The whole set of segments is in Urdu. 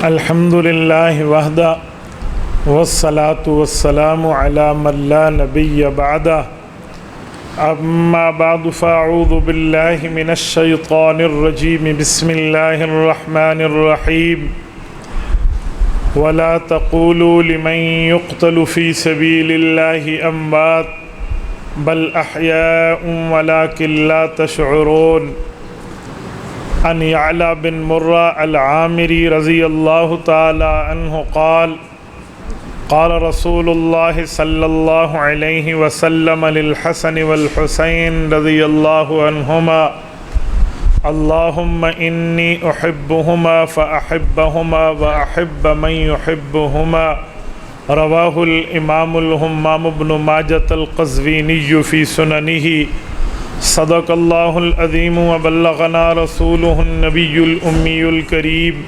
الحمد للہ وحدہ والصلاة والسلام علی من لا نبی بعدہ اما بعد فاعوذ باللہ من الشیطان الرجیم بسم اللہ الرحمن الرحیم ولا تقولوا لمن يقتل في سبيل الله اموات بل احیاء ولكن لا تشعرون عن يعلى بن مرة العامري رضی اللہ تعالی عنہ قال قال رسول اللہ صلی اللہ علیہ وسلم للحسن والحسین رضی اللہ عنہما اللہم انی احبہما فاحبہما واحب من یحبہما رواہ الامام الہمام بن ماجۃ القزوینی فی سننہ صدق اللہ العظیم وبلغنا رسولہ النبی الامی الکریم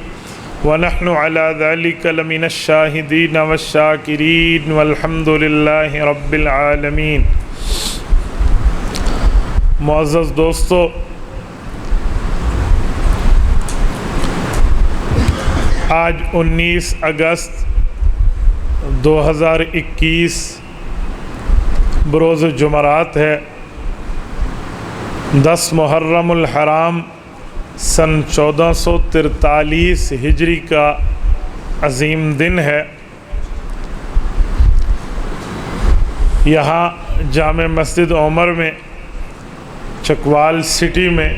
ونحن علی ذلک لمن الشاہدین والشاکرین والحمد للہ رب العالمین۔ معزز دوستو، آج 19 اگست 2021 بروز جمعرات ہے۔ 10 محرم الحرام سن 1443 ہجری کا عظیم دن ہے۔ یہاں جامع مسجد عمر میں چکوال سٹی میں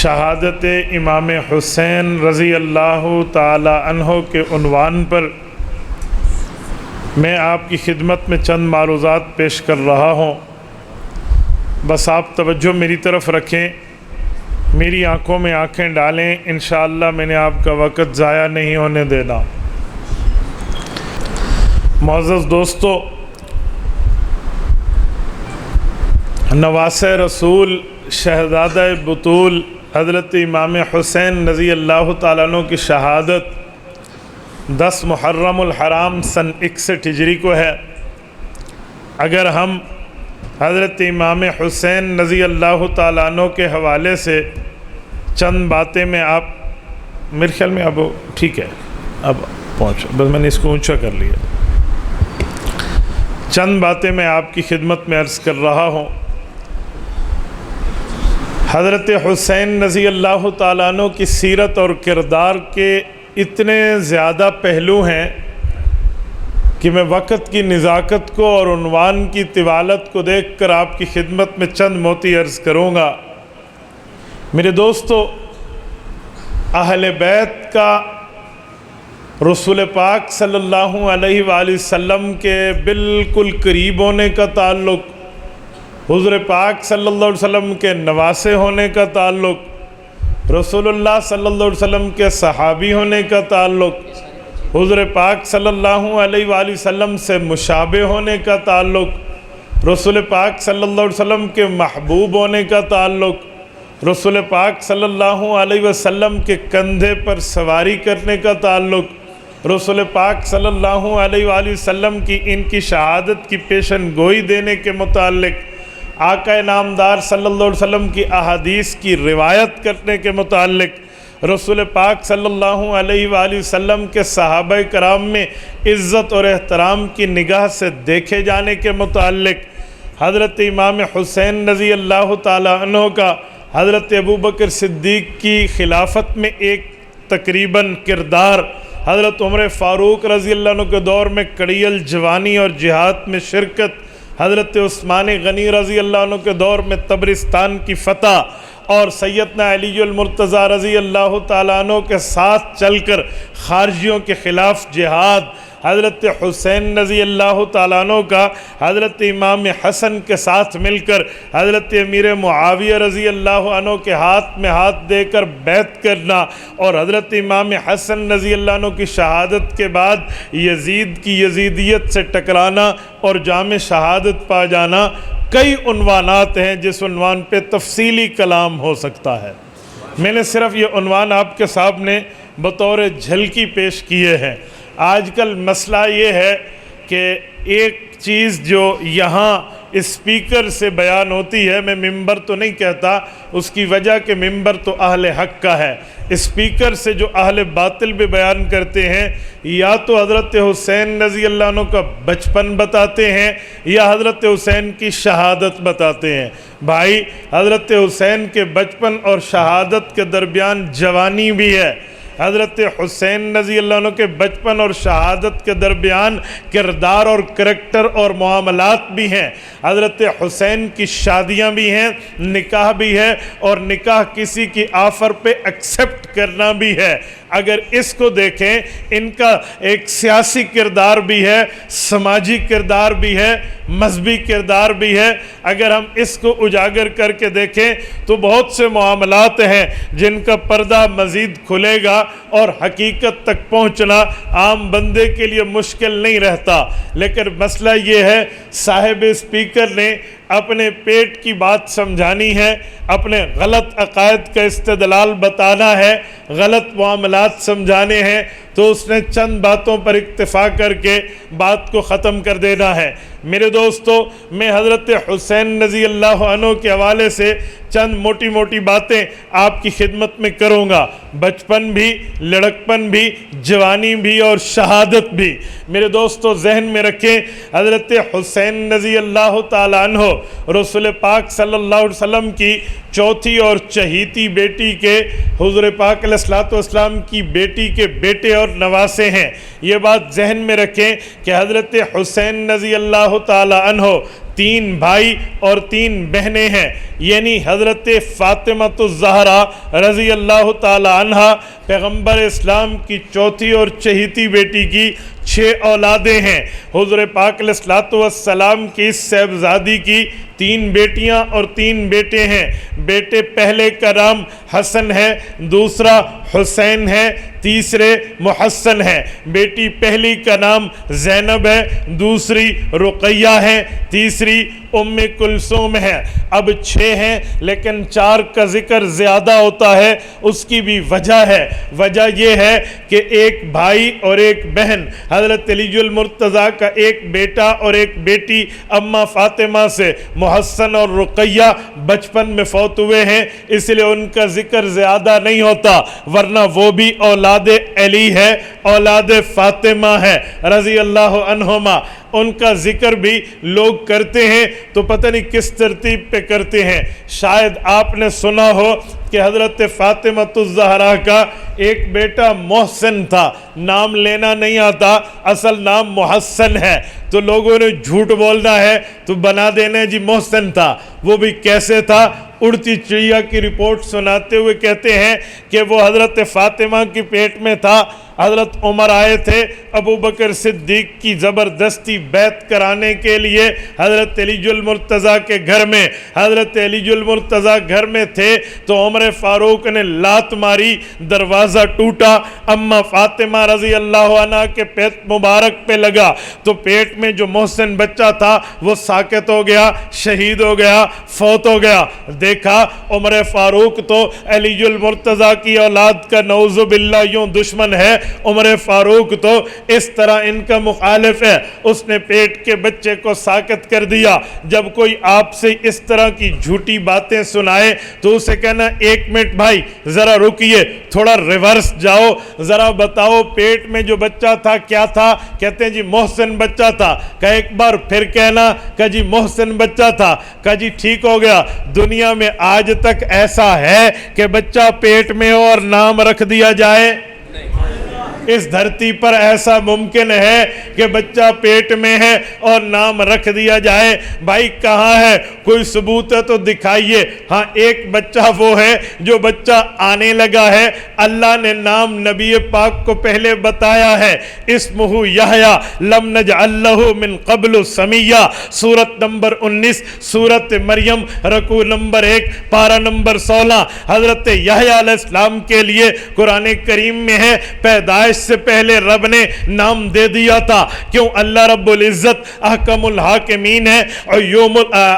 شہادت امام حسین رضی اللہ تعالی عنہ کے عنوان پر میں آپ کی خدمت میں چند معروضات پیش کر رہا ہوں۔ بس آپ توجہ میری طرف رکھیں، میری آنکھوں میں آنکھیں ڈالیں، انشاءاللہ میں نے آپ کا وقت ضائع نہیں ہونے دینا۔ معزز دوستو، نواسۂ رسول شہزادہ بطول حضرت امام حسین رضی اللہ تعالیٰ عنہ کی شہادت 10 محرم الحرام سن 61 ہجری کو ہے۔ اگر ہم حضرت امام حسین رضی اللہ تعالیٰ عنہ کے حوالے سے چند باتیں میں آپ میرے خیال میں اب ٹھیک ہے، اب پہنچ، بس میں نے اس کو اونچا کر لیا۔ چند باتیں میں آپ کی خدمت میں عرض کر رہا ہوں۔ حضرت حسین رضی اللہ تعالیٰ عنہ کی سیرت اور کردار کے اتنے زیادہ پہلو ہیں کہ میں وقت کی نزاکت کو اور عنوان کی طوالت کو دیکھ کر آپ کی خدمت میں چند موتی عرض کروں گا۔ میرے دوستو، اہل بیت کا رسول پاک صلی اللہ علیہ وآلہ وسلم کے بالکل قریب ہونے کا تعلق، حضور پاک صلی اللہ علیہ وسلم کے نواسے ہونے کا تعلق، رسول اللہ صلی اللہ علیہ وسلم کے صحابی ہونے کا تعلق، حضور پاک صلی اللہ علیہ وآلہ وسلم سے مشابہ ہونے کا تعلق، رسول پاک صلی اللہ علیہ وسلم کے محبوب ہونے کا تعلق، رسول پاک صلی اللہ علیہ وسلم کے کندھے پر سواری کرنے کا تعلق، رسول پاک صلی اللہ علیہ وآلہ وسلم کی ان کی شہادت کی پیشن گوئی دینے کے متعلق، آقا نامدار صلی اللہ علیہ وسلم کی احادیث کی روایت کرنے کے متعلق، رسول پاک صلی اللہ علیہ وآلہ وسلم کے صحابہ کرام میں عزت اور احترام کی نگاہ سے دیکھے جانے کے متعلق، حضرت امام حسین رضی اللہ تعالی عنہ کا حضرت ابوبکر صدیق کی خلافت میں ایک تقریباً کردار، حضرت عمر فاروق رضی اللہ عنہ کے دور میں کڑیل جوانی اور جہاد میں شرکت، حضرت عثمان غنی رضی اللہ عنہ کے دور میں تبرستان کی فتح، اور سیدنا علی المرتضیٰ رضی اللہ تعالیٰ عنہ کے ساتھ چل کر خارجیوں کے خلاف جہاد، حضرت حسین رضی اللہ تعالیٰ عنہ کا حضرت امام حسن کے ساتھ مل کر حضرت امیر معاویہ رضی اللہ عنہ کے ہاتھ میں ہاتھ دے کر بیعت کرنا، اور حضرت امام حسن رضی اللہ عنہ کی شہادت کے بعد یزید کی یزیدیت سے ٹکرانا اور جام شہادت پا جانا، کئی عنوانات ہیں جس عنوان پہ تفصیلی کلام ہو سکتا ہے۔ میں نے صرف یہ عنوان آپ کے سامنے بطور جھلکی پیش کیے ہیں۔ آج کل مسئلہ یہ ہے کہ ایک چیز جو یہاں اسپیکر سے بیان ہوتی ہے. میں ممبر تو نہیں کہتا، اس کی وجہ کہ ممبر تو اہل حق کا ہے. اسپیکر سے جو اہل باطل بھی بیان کرتے ہیں، یا تو حضرت حسین رضی اللہ عنہ کا بچپن بتاتے ہیں یا حضرت حسین کی شہادت بتاتے ہیں. بھائی حضرت حسین کے بچپن اور شہادت کے درمیان جوانی بھی ہے. حضرت حسین رضی اللہ عنہ کے بچپن اور شہادت کے درمیان کردار اور کریکٹر اور معاملات بھی ہیں. حضرت حسین کی شادیاں بھی ہیں، نکاح بھی ہے، اور نکاح کسی کی آفر پہ ایکسیپٹ کرنا بھی ہے. اگر اس کو دیکھیں، ان کا ایک سیاسی کردار بھی ہے، سماجی کردار بھی ہے، مذہبی کردار بھی ہے. اگر ہم اس کو اجاگر کر کے دیکھیں تو بہت سے معاملات ہیں جن کا پردہ مزید کھلے گا اور حقیقت تک پہنچنا عام بندے کے لیے مشکل نہیں رہتا. لیکن مسئلہ یہ ہے، صاحب اسپیکر نے اپنے پیٹ کی بات سمجھانی ہے، اپنے غلط عقائد کا استدلال بتانا ہے، غلط معاملات سمجھانے ہیں، تو اس نے چند باتوں پر اکتفا کر کے بات کو ختم کر دینا ہے. میرے دوستو، میں حضرت حسین رضی اللہ عنہ کے حوالے سے چند موٹی موٹی باتیں آپ کی خدمت میں کروں گا. بچپن بھی، لڑکپن بھی، جوانی بھی اور شہادت بھی. میرے دوستو ذہن میں رکھیں، حضرت حسین رضی اللہ تعالیٰ عنہ رسول پاک صلی اللہ علیہ وسلم کی چوتھی اور چہیتی بیٹی کے، حضور پاک علیہ الصلوۃ والسلام کی بیٹی کے بیٹے اور نواسے ہیں. یہ بات ذہن میں رکھیں کہ حضرت حسین رضی اللہ تعالیٰ عنہ 3 بھائی اور 3 بہنیں ہیں. یعنی حضرت فاطمہ الزہرا رضی اللہ تعالی عنہ پیغمبر اسلام کی چوتھی اور چہیتی بیٹی کی 6 اولادیں ہیں. حضور پاک علیہ الصلوۃ والسلام کی صاحبزادی کی 3 بیٹیاں اور 3 بیٹے ہیں. بیٹے پہلے کا نام حسن ہے، دوسرا حسین ہے، تیسرے محسن ہے. بیٹی پہلی کا نام زینب ہے، دوسری رقیہ ہے، تیسری ام کلثوم ہے. اب 6 ہیں لیکن 4 کا ذکر زیادہ ہوتا ہے. اس کی بھی وجہ ہے. وجہ یہ ہے کہ ایک بھائی اور ایک بہن، حضرت علی المرتضیٰ کا ایک بیٹا اور ایک بیٹی اماں فاطمہ سے، محسن اور رقیہ بچپن میں فوت ہوئے ہیں، اس لیے ان کا ذکر زیادہ نہیں ہوتا. ورنہ وہ بھی اولاد علی ہے، اولاد فاطمہ ہے رضی اللہ عنہما. ان کا ذکر بھی لوگ کرتے ہیں تو پتہ نہیں کس ترتیب پہ کرتے ہیں. شاید آپ نے سنا ہو کہ حضرت فاطمہ الزہرا کا ایک بیٹا محسن تھا، نام لینا نہیں آتا، اصل نام محسن ہے، تو لوگوں نے جھوٹ بولنا ہے تو بنا دینا جی محسن تھا. وہ بھی کیسے تھا؟ اڑتی چڑیا کی رپورٹ سناتے ہوئے کہتے ہیں کہ وہ حضرت فاطمہ کی پیٹ میں تھا. حضرت عمر آئے تھے ابو بکر صدیق کی زبردستی بیعت کرانے کے لیے حضرت علی المرتضیٰ کے گھر میں. حضرت علی المرتضیٰ گھر میں تھے تو عمر فاروق نے لات ماری، دروازہ ٹوٹا، اما فاطمہ رضی اللہ عنہ کے پیٹ مبارک پہ لگا تو پیٹ میں جو محسن بچہ تھا وہ ساکت ہو گیا، شہید ہو گیا، فوت ہو گیا. دیکھا عمر فاروق تو علی المرتضیٰ کی اولاد کا نعوذ باللہ یوں دشمن ہے، عمر فاروق تو اس طرح ان کا مخالف ہے. اس نے پیٹ کے بچے کو ساکت کر دیا. جب کوئی آپ سے اس طرح کی جھوٹی باتیں سنائے تو اسے کہنا ایک منٹ بھائی ذرا رکیے، تھوڑا ریورس جاؤ، ذرا بتاؤ پیٹ میں جو بچہ تھا کیا تھا؟ کہتے ہیں جی محسن بچہ تھا. کہ ایک بار پھر کہنا کہ جی محسن بچہ تھا. کہ جی ٹھیک ہو گیا. دنیا میں آج تک ایسا ہے کہ بچہ پیٹ میں ہو اور نام رکھ دیا جائے؟ اس دھرتی پر ایسا ممکن ہے کہ بچہ پیٹ میں ہے اور نام رکھ دیا جائے؟ بھائی کہاں ہے؟ کوئی ثبوت ہے تو دکھائیے. ہاں ایک بچہ وہ ہے جو بچہ آنے لگا ہے، اللہ نے نام نبی پاک کو پہلے بتایا ہے، اسمہ یحییٰ لم نجعل لہ من قبل سمیہ. سورت نمبر 19 سورت مریم رکوع نمبر 1 پارہ نمبر 16. حضرت یحییٰ علیہ السلام کے لیے قرآن کریم میں ہے پیدائش سے پہلے رب نے نام دے دیا تھا. کیوں؟ اللہ رب العزت احکم الحاکمین ہے اور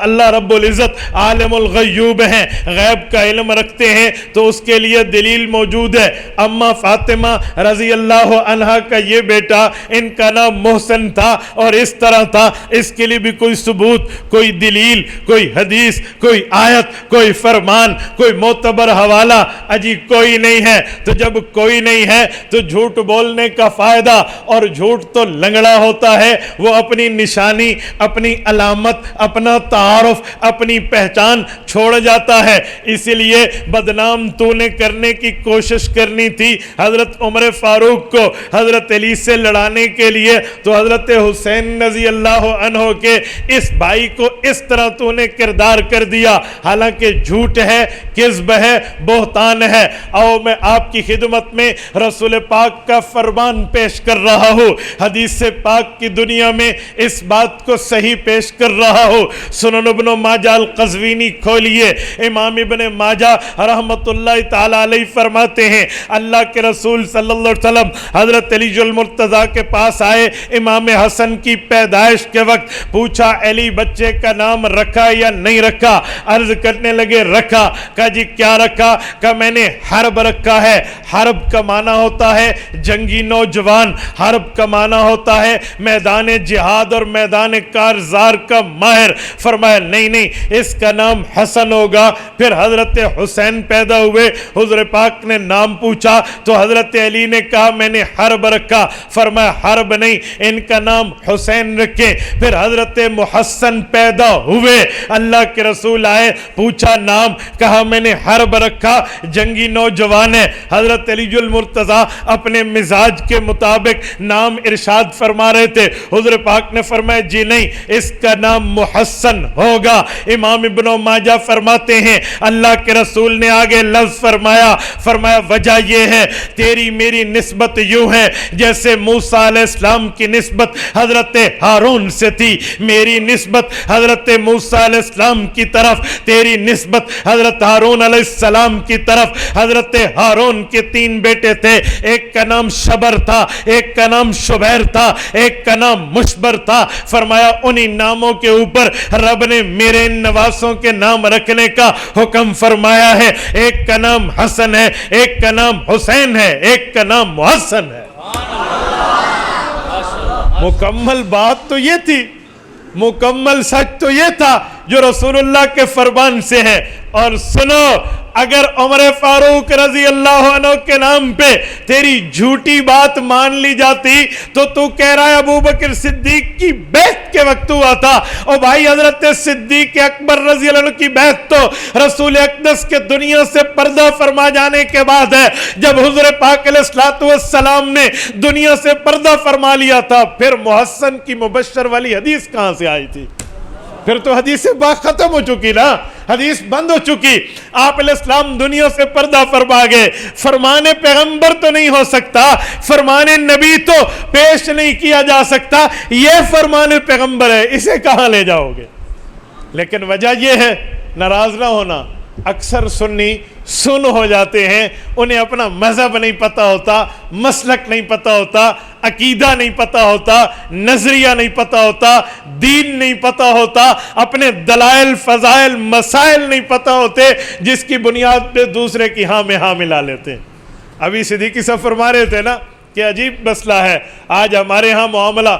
اللہ رب العزت عالم الغیوب ہیں, غیب کا علم رکھتے ہیں, تو اس کے لیے دلیل موجود ہے. اما فاطمہ رضی اللہ عنہا کا یہ بیٹا, ان کا نام محسن تھا اور اس طرح تھا, اس کے لیے بھی کوئی ثبوت, کوئی دلیل, کوئی حدیث, کوئی آیت, کوئی فرمان, کوئی معتبر حوالہ اجی کوئی نہیں ہے. تو جب کوئی نہیں ہے تو جھوٹ بولنے کا فائدہ, اور جھوٹ تو لنگڑا ہوتا ہے, وہ اپنی نشانی, اپنی علامت, اپنا تعارف, اپنی پہچان چھوڑ جاتا ہے. اسی لیے بدنام تو نے کرنے کی کوشش کرنی تھی حضرت عمر فاروق کو حضرت علی سے لڑانے کے لیے, تو حضرت حسین رضی اللہ عنہ کے اس بھائی کو اس طرح تو نے کردار کر دیا, حالانکہ جھوٹ ہے, کذب ہے, بہتان ہے. آؤ میں آپ کی خدمت میں رسول پاک کا فرمان پیش کر رہا ہوں, حدیث پاک کی دنیا میں اس بات کو صحیح پیش کر رہا ہوں. سنن ابن ماجہ القزوینی کھولیے, امام ابن ماجہ رحمت اللہ تعالی علیہ فرماتے ہیں اللہ کے رسول صلی اللہ علیہ وسلم حضرت علی المرتضیٰ کے پاس آئے امام حسن کی پیدائش کے وقت, پوچھا علی بچے کا نام رکھا یا نہیں رکھا؟ عرض کرنے لگے رکھا. کہا جی کیا رکھا؟ کہا میں نے حرب رکھا ہے. حرب کا معنی ہوتا ہے جنگی نوجوان, حرب کا معنی ہوتا ہے میدان جہاد اور میدان کارزار کا ماہر. فرمایا نہیں نہیں, اس کا نام حسن ہوگا. پھر حضرت حسین پیدا ہوئے, حضور پاک نے نام پوچھا تو حضرت علی نے کہا میں نے حرب رکھا. فرمایا حرب نہیں, ان کا نام حسین رکھے. پھر حضرت محسن پیدا ہوئے, اللہ کے رسول آئے, پوچھا نام, کہا میں نے حرب رکھا, جنگی نوجوان ہے. حضرت علی المرتضیٰ اپنے مزاج کے مطابق نام ارشاد فرما رہے تھے, حضور پاک نے فرمایا جی نہیں, اس کا نام محسن ہوگا. امام ابن ماجہ فرماتے ہیں اللہ کے رسول نے آگے لفظ فرمایا وجہ یہ ہے تیری میری نسبت یوں ہے جیسے موسیٰ علیہ السلام کی نسبت حضرت ہارون سے تھی, میری نسبت حضرت موسیٰ علیہ السلام کی طرف, تیری نسبت حضرت ہارون علیہ السلام کی طرف. حضرت ہارون کے 3 بیٹے تھے, ایک کا نام شبر تھا, ایک کا نام شبیر تھا, ایک کا نام مشبر تھا. فرمایا انہی ناموں کے اوپر رب نے میرے نواسوں کے نام رکھنے کا حکم فرمایا ہے. ایک کا نام حسن ہے, ایک کا نام حسین ہے, ایک کا نام محسن ہے. مکمل بات تو یہ تھی, مکمل سچ تو یہ تھا جو رسول اللہ کے فرمان سے ہے. اور سنو, اگر عمر فاروق رضی اللہ عنہ کے نام پہ تیری جھوٹی بات مان لی جاتی تو کہہ رہا ہے ابو بکر صدیق کی بیعت کے وقت ہوا تھا. اور بھائی حضرت صدیق اکبر رضی اللہ عنہ کی بیعت تو رسول اقدس کے دنیا سے پردہ فرما جانے کے بعد ہے, جب حضور پاک علیہ السلام نے دنیا سے پردہ فرما لیا تھا. پھر محسن کی مبشر والی حدیث کہاں سے آئی تھی؟ پھر تو حدیث بات ختم ہو چکی نا, حدیث بند ہو چکی. آپ علیہ السلام دنیا سے پردہ فرما گئے. فرمان پیغمبر تو نہیں ہو سکتا, فرمان نبی تو پیش نہیں کیا جا سکتا, یہ فرمان پیغمبر ہے, اسے کہاں لے جاؤ گے؟ لیکن وجہ یہ ہے, ناراض نہ ہونا, اکثر سنی سن ہو جاتے ہیں, انہیں اپنا مذہب نہیں پتا ہوتا, مسلک نہیں پتا ہوتا, عقیدہ نہیں پتا ہوتا, نظریہ نہیں پتا ہوتا, دین نہیں پتا ہوتا, اپنے دلائل فضائل مسائل نہیں پتا ہوتے, جس کی بنیاد پہ دوسرے کی ہاں میں ہاں ملا لیتے ہیں. ابھی صدیقی صاحب فرما رہے تھے نا کہ عجیب مسئلہ ہے آج ہمارے ہاں معاملہ.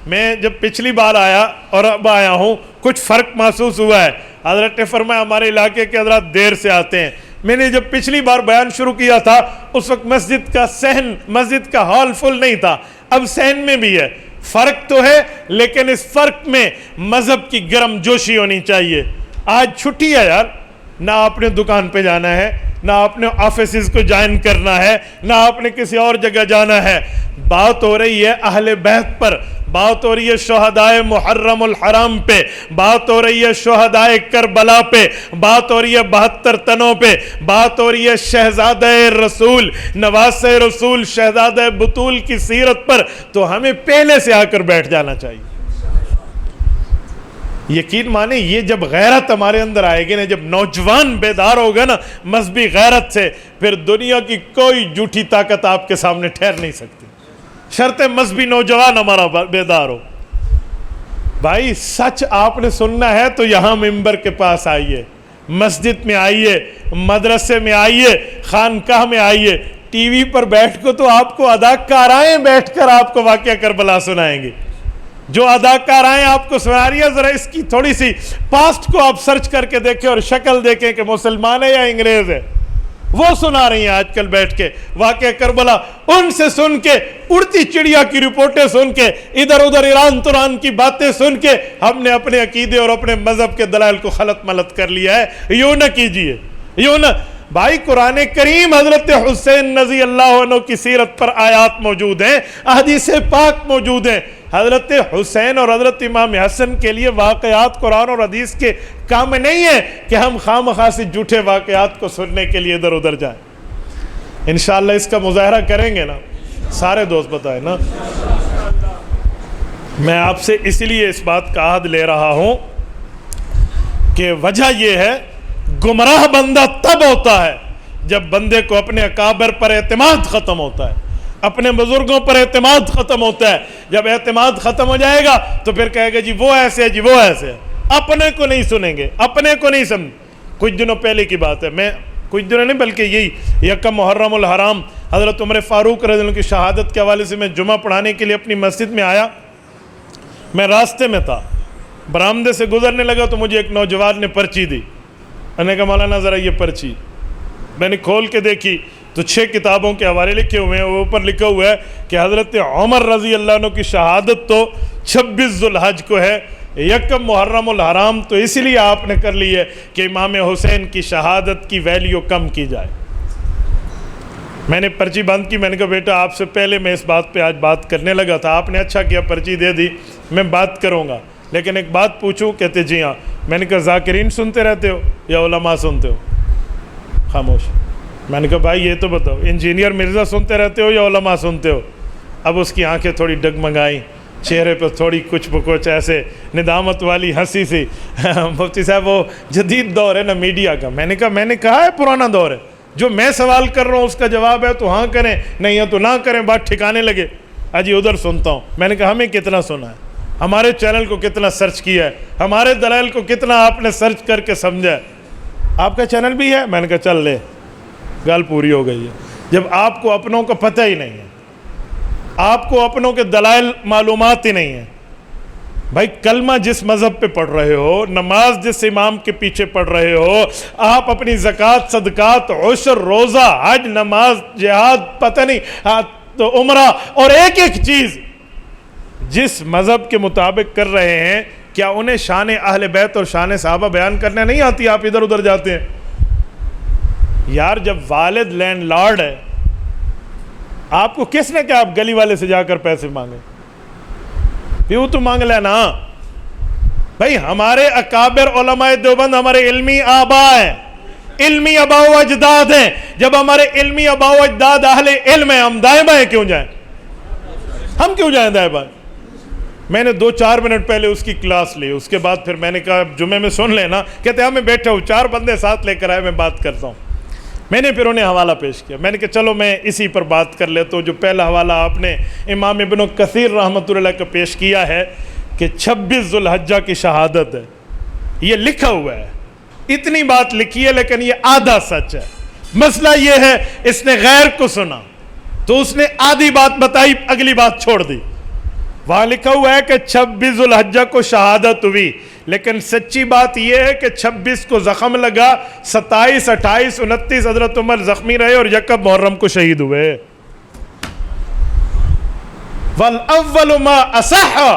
میں جب پچھلی بار آیا اور اب آیا ہوں, کچھ فرق محسوس ہوا ہے. حضرت نے فرمایا ہمارے علاقے کے حضرات دیر سے آتے ہیں. میں نے جب پچھلی بار بیان شروع کیا تھا اس وقت مسجد کا صحن, مسجد کا ہال فل نہیں تھا, اب صحن میں بھی ہے. فرق تو ہے, لیکن اس فرق میں مذہب کی گرم جوشی ہونی چاہیے. آج چھٹی ہے یار, نہ آپ نے دکان پہ جانا ہے, نہ آپ نے آفیسز کو جوائن کرنا ہے, نہ آپ نے کسی اور جگہ جانا ہے. بات ہو رہی ہے اہل بیت پر, بات ہو رہی ہے شہدائے محرم الحرام پہ, بات ہو رہی ہے شہدائے کربلا پہ, بات ہو رہی ہے 72 تنوں پہ, بات ہو رہی ہے شہزادہ رسول, نواس رسول, شہزادہ بطول کی سیرت پر. تو ہمیں پہلے سے آ کر بیٹھ جانا چاہیے. یقین مانے یہ جب غیرت ہمارے اندر آئے گی نا، جب نوجوان بیدار ہوگا نا مذہبی غیرت سے، پھر دنیا کی کوئی جھوٹی طاقت آپ کے سامنے ٹھہر نہیں سکتی، شرط مذہبی نوجوان ہمارا بیدار ہو۔ بھائی سچ آپ نے سننا ہے تو یہاں منبر کے پاس آئیے، مسجد میں آئیے، مدرسے میں آئیے، خانقاہ میں آئیے۔ ٹی وی پر بیٹھ کو تو آپ کو اداکارائیں بیٹھ کر آپ کو واقعہ کربلا سنائیں گے، جو اداکارائیں آپ کو سنا رہی ہے، ذرا اس کی تھوڑی سی پاسٹ کو آپ سرچ کر کے دیکھیں اور شکل دیکھیں کہ مسلمان ہے یا انگریز ہے، وہ سنا رہی ہیں آج کل بیٹھ کے واقعہ کربلا۔ ان سے سن کے، اڑتی چڑیا کی رپورٹیں سن کے، ادھر ادھر ایران تران کی باتیں سن کے ہم نے اپنے عقیدے اور اپنے مذہب کے دلائل کو خلط ملط کر لیا ہے۔ یوں نہ کیجئے، یوں نہ۔ بھائی قرآن کریم حضرت حسین رضی اللہ عنہ کی سیرت پر آیات موجود ہیں، احادیث پاک موجود ہیں۔ حضرت حسین اور حضرت امام حسن کے لیے واقعات قرآن اور حدیث کے کام نہیں ہے کہ ہم خواہ سے جھوٹے واقعات کو سننے کے لیے ادھر ادھر جائیں۔ انشاءاللہ اس کا مظاہرہ کریں گے نا، سارے دوست بتائیں نا۔ میں آپ سے اس لیے اس بات کا عہد لے رہا ہوں کہ وجہ یہ ہے، گمراہ بندہ تب ہوتا ہے جب بندے کو اپنے اکابر پر اعتماد ختم ہوتا ہے، اپنے بزرگوں پر اعتماد ختم ہوتا ہے۔ جب اعتماد ختم ہو جائے گا تو پھر کہے گا جی وہ ایسے ہے، جی وہ ایسے ہے، اپنے کو نہیں سنیں گے، اپنے کو نہیں سمجھ۔ کچھ دنوں پہلے کی بات ہے، میں کچھ دنوں نہیں بلکہ یہی یکم محرم الحرام حضرت عمر فاروق رضی اللہ عنہ کی شہادت کے حوالے سے میں جمعہ پڑھانے کے لیے اپنی مسجد میں آیا۔ میں راستے میں تھا، برآمدے سے گزرنے لگا تو مجھے ایک نوجوان نے پرچی دی۔ میں نے کہا مولانا ذرا یہ پرچی، میں نے کھول کے دیکھی تو 6 کتابوں کے حوالے لکھے ہوئے ہیں، اوپر لکھا ہوا ہے کہ حضرت عمر رضی اللہ عنہ کی شہادت تو 26 ذوالحج کو ہے، یکم محرم الحرام تو اسی لیے آپ نے کر لی ہے کہ امام حسین کی شہادت کی ویلیو کم کی جائے۔ میں نے پرچی بند کی، میں نے کہا بیٹا آپ سے پہلے میں اس بات پہ آج بات کرنے لگا تھا، آپ نے اچھا کیا پرچی دے دی، میں بات کروں گا، لیکن ایک بات پوچھوں؟ کہتے جی ہاں۔ میں نے کہا ذاکرین سنتے رہتے ہو یا علماء سنتے ہو؟ خاموش۔ میں نے کہا بھائی یہ تو بتاؤ، انجینئر مرزا سنتے رہتے ہو یا علماء سنتے ہو؟ اب اس کی آنکھیں تھوڑی ڈگمگائیں، چہرے پہ تھوڑی کچھ بکچھ ایسے ندامت والی ہنسی سی۔ مفتی صاحب وہ جدید دور ہے نا میڈیا کا۔ میں نے کہا ہے پرانا دور ہے، جو میں سوال کر رہا ہوں اس کا جواب ہے تو ہاں کریں، نہیں ہے تو نہ کریں، بات ٹھکانے لگے۔ اجی ادھر سنتا ہوں۔ میں نے کہا ہمیں کتنا سنا ہے، ہمارے چینل کو کتنا سرچ کیا ہے، ہمارے دلائل کو کتنا آپ نے سرچ کر کے سمجھا ہے؟ آپ کا چینل بھی ہے؟ میں نے کہا چل لے، گل پوری ہو گئی ہے۔ جب آپ کو اپنوں کو پتہ ہی نہیں ہے، آپ کو اپنوں کے دلائل معلومات ہی نہیں ہیں، بھائی کلمہ جس مذہب پہ پڑھ رہے ہو، نماز جس امام کے پیچھے پڑھ رہے ہو، آپ اپنی زکوٰۃ، صدقات، عشر، روزہ، حج، نماز، جہاد، پتہ نہیں تو عمرہ، اور ایک ایک چیز جس مذہب کے مطابق کر رہے ہیں، کیا انہیں شان اہل بیت اور شان صحابہ بیان کرنے نہیں آتی؟ آپ ادھر ادھر جاتے ہیں۔ یار جب والد لینڈ لارڈ ہے، آپ کو کس نے کہا آپ گلی والے سے جا کر پیسے مانگیں؟ پیو تو مانگ لینا۔ بھائی ہمارے اکابر علماء دیوبند ہمارے علمی آبا ہیں، علمی آبا و اجداد ہیں۔ جب ہمارے علمی آبا و اجداد اہل علم ہیں، ہم دائیں بائیں کیوں جائیں؟ ہم کیوں جائیں دائیں بائیں؟ میں نے 2-4 منٹ پہلے اس کی کلاس لی، اس کے بعد پھر میں نے کہا جمعے میں سن لینا۔ کہتے ہیں میں بیٹھا ہوں، 4 بندے ساتھ لے کر آئے، میں بات کرتا ہوں۔ میں نے پھر انہیں حوالہ پیش کیا، میں نے کہا چلو میں اسی پر بات کر لیتا ہوں۔ جو پہلا حوالہ آپ نے امام ابن کثیر رحمۃ اللہ کا پیش کیا ہے کہ 26 ذوالحجہ کی شہادت ہے، یہ لکھا ہوا ہے، اتنی بات لکھی ہے لیکن یہ آدھا سچ ہے۔ مسئلہ یہ ہے اس نے غیر کو سنا تو اس نے آدھی بات بتائی، اگلی بات چھوڑ دی۔ وہاں لکھا ہوا ہے کہ 26 ذوالحجہ کو شہادت ہوئی، لیکن سچی بات یہ ہے کہ 26 کو زخم لگا، 27، 28، 29 حضرت عمر زخمی رہے اور یکم محرم کو شہید ہوئے۔ وَالْأَوَّلُ مَا أَصَحَّ،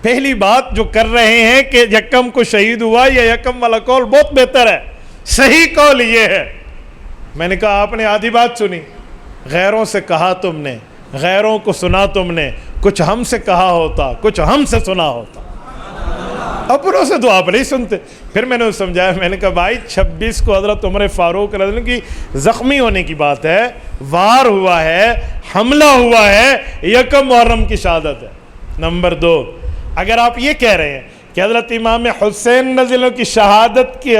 پہلی بات جو کر رہے ہیں کہ یکم کو شہید ہوا، یا یکم والا قول بہت بہتر ہے، صحیح قول یہ ہے۔ میں نے کہا آپ نے آدھی بات سنی، غیروں سے کہا تم نے، غیروں کو سنا تم نے، کچھ ہم سے کہا ہوتا، کچھ ہم سے سنا ہوتا، اپنوں سے تو آپ نہیں سنتے۔ پھر میں نے سمجھایا، میں نے کہا بھائی 26 کو حضرت عمر فاروق رضی اللہ عنہ کی زخمی ہونے کی بات ہے، وار ہوا ہے، حملہ ہوا ہے، یکم محرم کی شہادت ہے۔ نمبر 2، اگر آپ یہ کہہ رہے ہیں کہ حضرت امام حسین رضی اللہ عنہ کی شہادت کی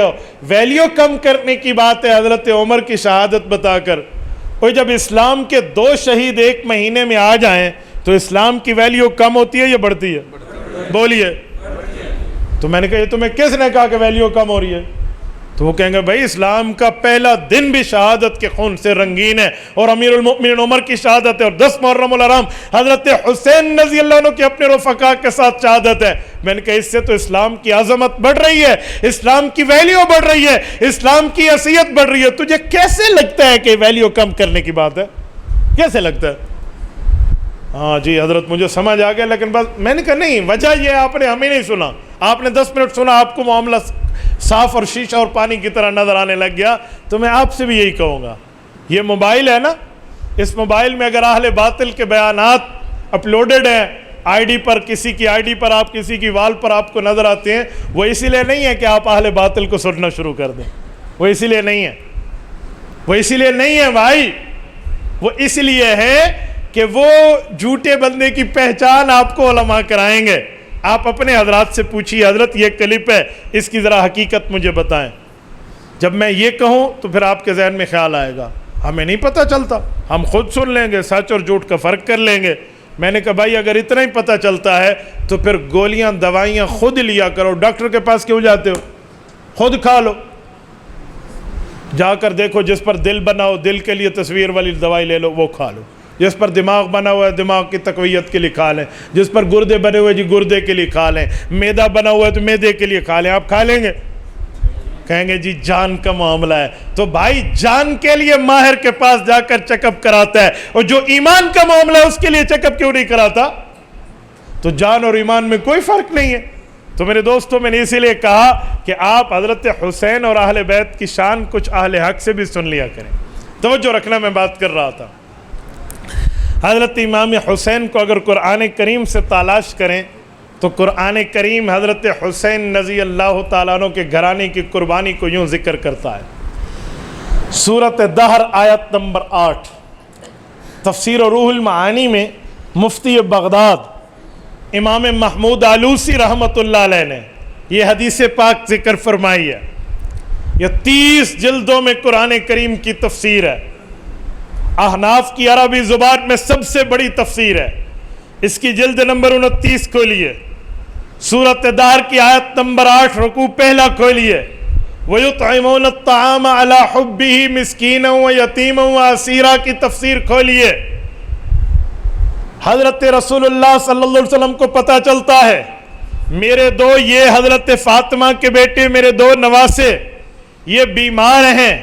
ویلیو کم کرنے کی بات ہے حضرت عمر کی شہادت بتا کر. اور جب اسلام کے 2 شہید ایک مہینے میں آ جائیں تو اسلام کی ویلیو کم ہوتی ہے یا بڑھتی ہے؟ بولیے. تو میں نے کہا یہ تمہیں کس نے کہا کہ ویلیو کم ہو رہی ہے؟ تو وہ کہیں گے بھائی اسلام کا پہلا دن بھی شہادت کے خون سے رنگین ہے، اور امیر المؤمنین عمر کی شہادت ہے، اور 10 محرم الحرام حضرت حسین رضی اللہ عنہ کے اپنے رفقا کے ساتھ شہادت ہے. میں نے کہا اس سے تو اسلام کی عظمت بڑھ رہی ہے، اسلام کی ویلیو بڑھ رہی ہے، اسلام کی حیثیت بڑھ رہی ہے. تجھے کیسے لگتا ہے کہ ویلیو کم کرنے کی بات ہے؟ کیسے لگتا ہے؟ ہاں جی حضرت مجھے سمجھ آ گیا، لیکن بس میں نے کہا نہیں، وجہ یہ آپ نے ہمیں نہیں سنا، آپ نے 10 منٹ سنا، آپ کو معاملہ صاف اور شیشہ اور پانی کی طرح نظر آنے لگ گیا. تو میں آپ سے بھی یہی کہوں گا، یہ موبائل ہے نا، اس موبائل میں اگر اہل باطل کے بیانات اپلوڈڈ ہیں آئی ڈی پر، کسی کی آئی ڈی پر، آپ کسی کی وال پر آپ کو نظر آتے ہیں، وہ اسی لیے نہیں ہے کہ آپ اہل باطل کو سننا شروع کر دیں. وہ اسی لیے نہیں ہے، وہ اسی لیے نہیں ہے بھائی، وہ اس لیے ہے کہ وہ جھوٹے بندے کی پہچان آپ کو علماء کرائیں گے. آپ اپنے حضرات سے پوچھیے حضرت یہ کلپ ہے، اس کی ذرا حقیقت مجھے بتائیں. جب میں یہ کہوں تو پھر آپ کے ذہن میں خیال آئے گا ہمیں نہیں پتہ چلتا، ہم خود سن لیں گے، سچ اور جھوٹ کا فرق کر لیں گے. میں نے کہا بھائی اگر اتنا ہی پتہ چلتا ہے تو پھر گولیاں دوائیاں خود لیا کرو، ڈاکٹر کے پاس کیوں جاتے ہو؟ خود کھا لو، جا کر دیکھو جس پر دل بنا ہو دل کے لیے تصویر والی دوائی لے لو، وہ کھا لو. جس پر دماغ بنا ہوا ہے دماغ کی تقویت کے لیے کھا لیں، جس پر گردے بنے ہوئے جی گردے کے لیے کھا لیں، میدا بنا ہوا ہے تو میدے کے لیے کھا لیں. آپ کھا لیں گے؟ کہیں گے جی جان کا معاملہ ہے. تو بھائی جان کے لیے ماہر کے پاس جا کر چیک اپ کراتا ہے، اور جو ایمان کا معاملہ ہے اس کے لیے چیک اپ کیوں نہیں کراتا؟ تو جان اور ایمان میں کوئی فرق نہیں ہے. تو میرے دوستوں میں نے اسی لیے کہا کہ آپ حضرت حسین اور اہل بیت کی شان کچھ اہل حق سے بھی سن لیا کریں. توجہ رکھنا، میں بات کر رہا تھا حضرت امام حسین کو اگر قرآن کریم سے تلاش کریں تو قرآن کریم حضرت حسین رضی اللہ تعالیٰ عنہ کے گھرانے کی قربانی کو یوں ذکر کرتا ہے. سورۃ دہر آیت نمبر 8، تفسیر و روح المعانی میں مفتی بغداد امام محمود آلوسی رحمۃ اللہ علیہ نے یہ حدیث پاک ذکر فرمائی ہے. یہ 30 جلدوں میں قرآن کریم کی تفسیر ہے. احناف کی عربی زبان میں سب سے بڑی تفسیر ہے. اس کی جلد نمبر 29 کھولیے، سورۃ دہر کی آیت نمبر 8 رکوع پہلا کھولیے. وَيُطْعِمُونَ الطَّعَامَ عَلَى حُبِّهِ مِسْكِينًا وَيَتِيمًا وَأَسِيرًا کی تفسیر کھولیے. حضرت رسول اللہ صلی اللہ علیہ وسلم کو پتہ چلتا ہے میرے دو یہ حضرت فاطمہ کے بیٹے، میرے 2 نواسے یہ بیمار ہیں،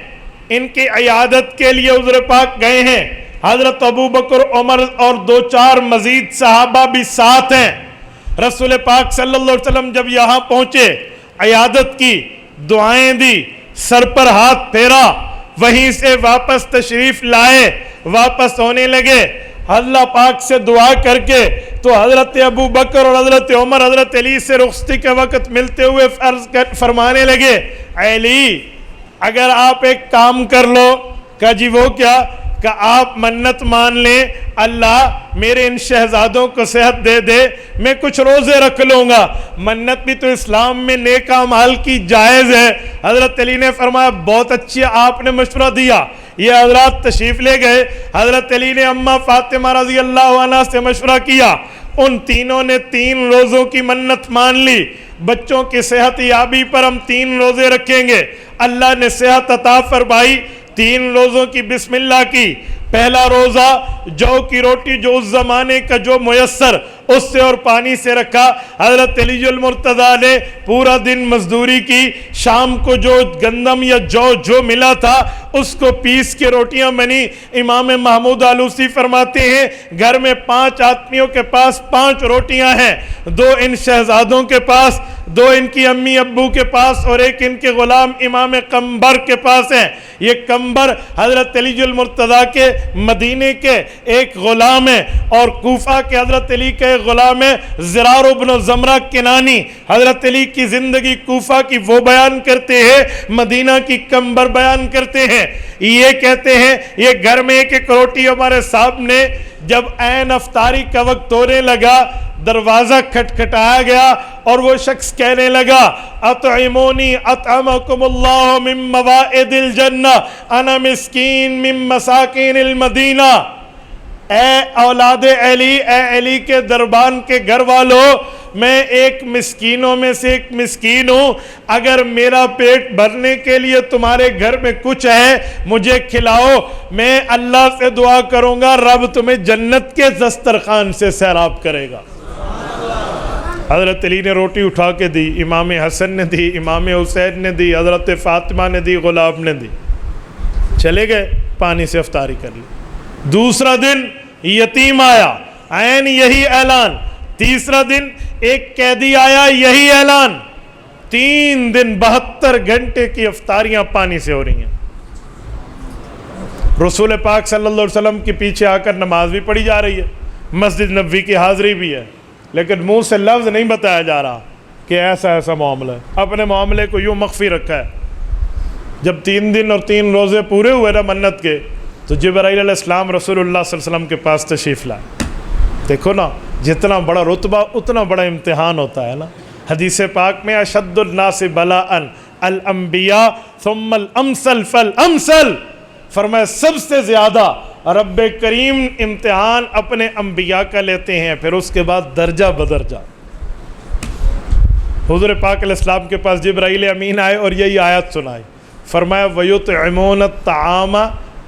ان کی عیادت کے لیے حضور پاک گئے ہیں. حضرت ابو بکر، عمر اور 2-4 مزید صحابہ بھی ساتھ ہیں. رسول پاک صلی اللہ علیہ وسلم جب یہاں پہنچے، عیادت کی، دعائیں دی، سر پر ہاتھ پھیرا، وہیں سے واپس تشریف لائے، واپس ہونے لگے. اللہ پاک سے دعا کر کے تو حضرت ابو بکر اور حضرت عمر حضرت علی سے رخصتی کے وقت ملتے ہوئے فرمانے لگے، علی اگر آپ ایک کام کر لو. کہا جی وہ کیا؟ کہ آپ منت مان لیں، اللہ میرے ان شہزادوں کو صحت دے دے، میں کچھ روزے رکھ لوں گا. منت بھی تو اسلام میں نیک اعمال کی جائز ہے. حضرت علی نے فرمایا بہت اچھی آپ نے مشورہ دیا. یہ حضرات تشریف لے گئے. حضرت علی نے اماں فاطمہ رضی اللہ عنہ سے مشورہ کیا. ان تینوں نے 3 روزوں کی منت مان لی. بچوں کی صحت یابی پر ہم 3 روزے رکھیں گے. اللہ نے صحت عطا فرمائی. 3 روزوں کی بسم اللہ کی. پہلا روزہ جو کی روٹی جو اس زمانے کا جو میسر اس سے اور پانی سے رکھا. حضرت علی المرتضیٰ نے پورا دن مزدوری کی. شام کو جو گندم یا جو ملا تھا اس کو پیس کے روٹیاں بنی. امام محمود آلوسی فرماتے ہیں گھر میں 5 آدمیوں کے پاس 5 روٹیاں ہیں. 2 ان شہزادوں کے پاس، 2 ان کی امی ابو کے پاس اور 1 ان کے غلام امام قمبر کے پاس ہیں. یہ قمبر حضرت علی المرتضیٰ کے مدینے کے ایک غلام ہے، اور کوفہ کے حضرت علی کے غلام ہے زرار ابن زمرہ کنانی. حضرت علی کی زندگی کوفہ کی وہ بیان کرتے ہیں، مدینہ کی قمبر بیان کرتے ہیں. یہ کہتے ہیں یہ گھر میں 1 روٹی ہمارے سامنے جب عین افطاری کا وقت ہونے لگا دروازہ کھٹکھٹایا گیا اور وہ شخص کہنے لگا اطعمونی اطعمکم اللہ من موائد الجنہ انا مسکین من مساکین المدینہ، اے اولاد علی، اے علی کے دربان کے گھر والوں، میں ایک مسکینوں میں سے ایک مسکین ہوں، اگر میرا پیٹ بھرنے کے لیے تمہارے گھر میں کچھ ہے مجھے کھلاؤ، میں اللہ سے دعا کروں گا رب تمہیں جنت کے دسترخوان سے سیراب کرے گا۔ حضرت علی نے روٹی اٹھا کے دی، امام حسن نے دی، امام حسین نے دی، حضرت فاطمہ نے دی، غلام نے دی، چلے گئے پانی سے افطاری کر لی۔ دوسرا دن یتیم آیا، عین یہی اعلان۔ تیسرا دن ایک قیدی آیا، یہی اعلان۔ 3 دن 72 گھنٹے کی افطاریاں پانی سے ہو رہی ہیں۔ رسول پاک صلی اللہ علیہ وسلم کے پیچھے آ کر نماز بھی پڑھی جا رہی ہے، مسجد نبوی کی حاضری بھی ہے، لیکن منہ سے لفظ نہیں بتایا جا رہا کہ ایسا ایسا معاملہ ہے۔ اپنے معاملے کو یوں مخفی رکھا ہے۔ جب 3 دن اور 3 روزے پورے ہوئے نا منت کے، تو جبرائیل علیہ السلام رسول اللہ صلی اللہ علیہ وسلم کے پاس تشریف لائے۔ دیکھو نا، جتنا بڑا رتبہ اتنا بڑا امتحان ہوتا ہے نا۔ حدیث پاک میں اشد الناس بلاء الانبیاء ثم الامثل فالامثل، فرمایا سب سے زیادہ رب کریم امتحان اپنے انبیاء کا لیتے ہیں، پھر اس کے بعد درجہ بدرجہ۔ حضور پاک علیہ السلام کے پاس جبرائیل امین آئے اور یہی آیت سنائی، فرمایا وَيُطْعِمُونَ الطَّعَامَ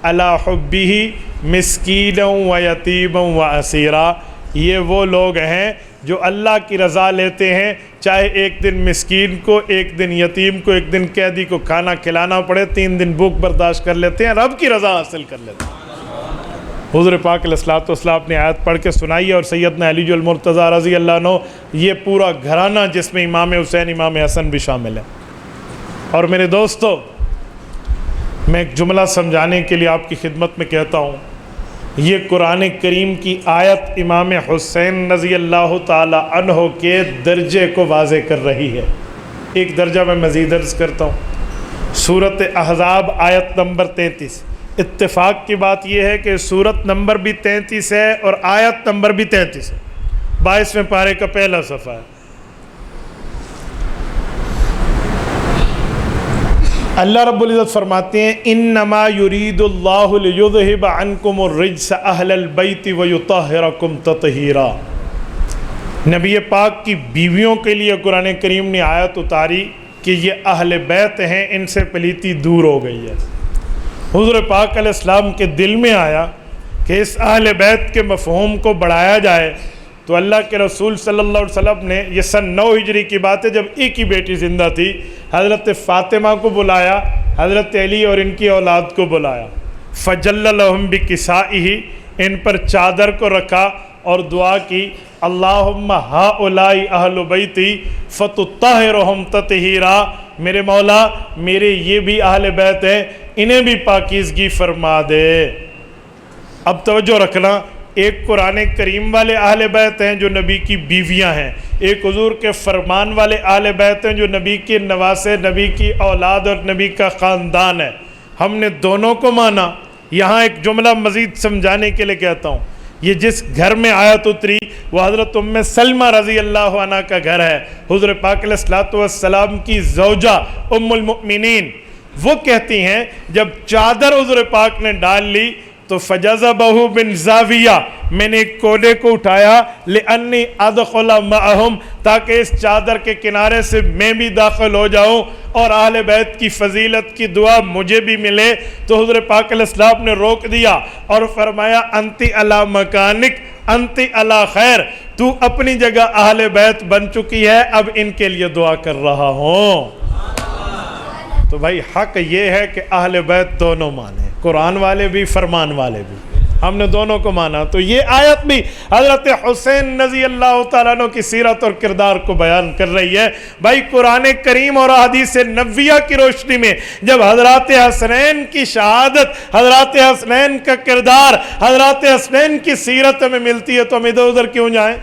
عَلَى حُبِّهِ مِسْكِينًا وَيَتِيمًا وَأَسِيرًا، یہ وہ لوگ ہیں جو اللہ کی رضا لیتے ہیں، چاہے ایک دن مسکین کو، ایک دن یتیم کو، ایک دن قیدی کو کھانا کھلانا پڑے، 3 دن بھوک برداشت کر لیتے ہیں، رب کی رضا حاصل کر لیتے ہیں۔ حضور پاک علیہ السلام نے آیت پڑھ کے سنائی ہے، اور سیدنا علی المرتضیٰ رضی اللہ عنہ، یہ پورا گھرانہ جس میں امام حسین امام حسن بھی شامل ہے۔ اور میرے دوستو، میں ایک جملہ سمجھانے کے لیے آپ کی خدمت میں کہتا ہوں، یہ قرآن کریم کی آیت امام حسین رضی اللہ تعالی عنہ کے درجے کو واضح کر رہی ہے۔ ایک درجہ میں مزید عرض کرتا ہوں، سورۃ احزاب آیت نمبر 33۔ اتفاق کی بات یہ ہے کہ سورت نمبر بھی 33 ہے اور آیت نمبر بھی 33 ہے، 22ویں پارے کا پہلا صفحہ ہے۔ اللہ رب العزت فرماتے ہیں انما یرید اللہ لیذہب عنکم الرجس اہل البیت ویطہرکم تطہیرا۔ نبی پاک کی بیویوں کے لیے قرآن کریم نے آیت اتاری کہ یہ اہل بیت ہیں، ان سے پلیتی دور ہو گئی ہے۔ حضور پاک علیہ السلام کے دل میں آیا کہ اس اہل بیت کے مفہوم کو بڑھایا جائے، تو اللہ کے رسول صلی اللہ علیہ وسلم نے، یہ سن 9 ہجری کی بات ہے جب ایک ہی بیٹی زندہ تھی، حضرت فاطمہ کو بلایا، حضرت علی اور ان کی اولاد کو بلایا، فجل لہم بکسائہ، ان پر چادر کو رکھا اور دعا کی اللہم ہؤلاء اہل بیتی فتطہرہم تطہیرا، میرے مولا میرے یہ بھی اہل بیت ہیں، انہیں بھی پاکیزگی فرما دے۔ اب توجہ رکھنا، ایک قرآن کریم والے اہل بیت ہیں جو نبی کی بیویاں ہیں، ایک حضور کے فرمان والے اہل بیت ہیں جو نبی کے نواسے، نبی کی اولاد اور نبی کا خاندان ہے۔ ہم نے دونوں کو مانا۔ یہاں ایک جملہ مزید سمجھانے کے لیے کہتا ہوں، یہ جس گھر میں آیت اتری وہ حضرت ام سلمہ رضی اللہ عنہ کا گھر ہے، حضور پاک علیہ السلام کی زوجہ ام المؤمنین۔ وہ کہتی ہیں جب چادر حضور پاک نے ڈال لی تو فجذبہ من زاویہ، میں نے ایک کونے کو اٹھایا لأنی ادخل معہم، تاکہ اس چادر کے کنارے سے میں بھی داخل ہو جاؤں اور اہل بیت کی فضیلت کی دعا مجھے بھی ملے۔ تو حضور پاک علیہ السلام نے روک دیا اور فرمایا انتی علی مکانک انتی علی خیر، تو اپنی جگہ اہل بیت بن چکی ہے، اب ان کے لیے دعا کر رہا ہوں۔ تو بھائی حق یہ ہے کہ اہل بیت دونوں مانے، قرآن والے بھی فرمان والے بھی، ہم نے دونوں کو مانا۔ تو یہ آیت بھی حضرت حسین رضی اللہ تعالیٰ عنہ کی سیرت اور کردار کو بیان کر رہی ہے۔ بھائی قرآن کریم اور احادیث نبویہ کی روشنی میں جب حضرات حسنین کی شہادت، حضرات حسنین کا کردار، حضرات حسنین کی سیرت میں ملتی ہے تو ہم ادھر ادھر کیوں جائیں؟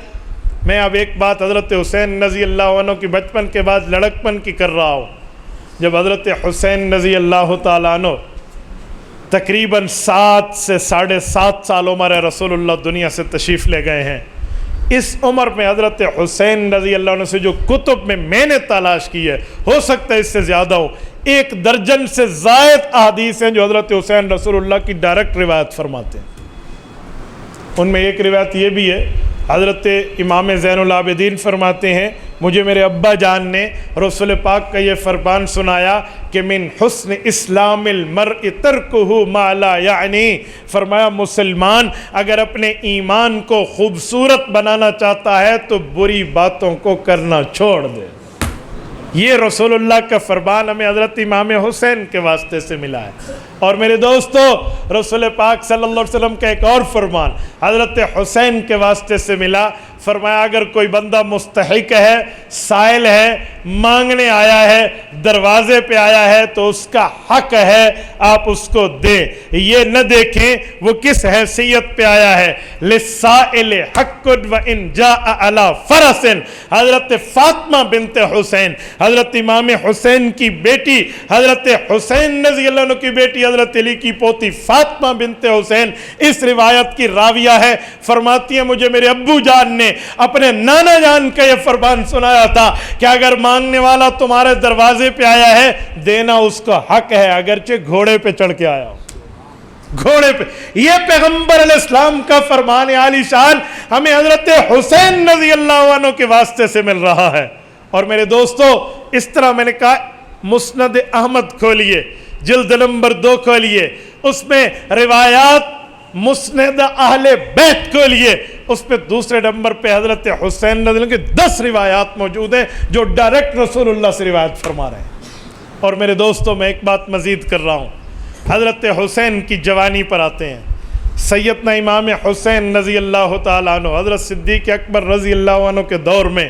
میں اب ایک بات حضرت حسین رضی اللہ عنہ کی بچپن کے بعد لڑکپن کی کر رہا ہوں۔ جب حضرت حسین رضی اللہ تعالیٰ عنہ تقریباً 7 سے 7.5 سال عمر ہے، رسول اللہ دنیا سے تشریف لے گئے ہیں۔ اس عمر میں حضرت حسین رضی اللہ عنہ سے جو کتب میں نے تلاش کی ہے، ہو سکتا ہے اس سے زیادہ ہو، 1 درجن سے زائد احادیث ہیں جو حضرت حسین رسول اللہ کی ڈائریکٹ روایت فرماتے ہیں۔ ان میں ایک روایت یہ بھی ہے، حضرت امام زین العابدین فرماتے ہیں مجھے میرے ابا جان نے رسول پاک کا یہ فرمان سنایا کہ من حسن اسلام المرء ترکہ ما لا یعنی، فرمایا مسلمان اگر اپنے ایمان کو خوبصورت بنانا چاہتا ہے تو بری باتوں کو کرنا چھوڑ دے۔ یہ رسول اللہ کا فرمان ہمیں حضرت امام حسین کے واسطے سے ملا ہے۔ اور میرے دوستو، رسول پاک صلی اللہ علیہ وسلم کا ایک اور فرمان حضرت حسین کے واسطے سے ملا، فرمایا اگر کوئی بندہ مستحق ہے، سائل ہے، مانگنے آیا ہے، دروازے پہ آیا ہے تو اس کا حق ہے آپ اس کو دیں، یہ نہ دیکھیں وہ کس حیثیت پہ آیا ہے۔ للسائل حق وان جاء علی فرس، حضرت فاطمہ بنت حسین، حضرت امام حسین کی بیٹی، حضرت حسین رضی اللہ عنہ کی بیٹی، حضرت علی کی پوتی فاطمہ بنت حسین اس روایت کی راویہ ہے، فرماتی ہیں مجھے میرے ابو جان نے اپنے نانا جان کا یہ فرمان سنایا تھا کہ اگر مانگنے والا تمہارے دروازے پہ آیا ہے دینا اس کا حق ہے، اگرچہ گھوڑے پہ چڑھ کے آیا ہو، گھوڑے پہ۔ یہ پیغمبر علیہ السلام کا فرمان عالی شان ہمیں حضرت حسین رضی اللہ عنہ کے واسطے سے مل رہا ہے۔ اور میرے دوستو، اس طرح میں نے کہا مسند احمد کھولیے، جلد نمبر 2 کھولیے، اس میں روایات مسند اہل بیت کھولیے، اس پہ دوسرے نمبر پہ حضرت حسین رضی اللہ عنہ کی 10 روایات موجود ہیں جو ڈائریکٹ رسول اللہ سے روایت فرما رہے ہیں۔ اور میرے دوستو، میں ایک بات مزید کر رہا ہوں، حضرت حسین کی جوانی پر آتے ہیں۔ سیدنا امام حسین رضی اللہ تعالیٰ عنہ حضرت صدیق اکبر رضی اللہ عنہ کے دور میں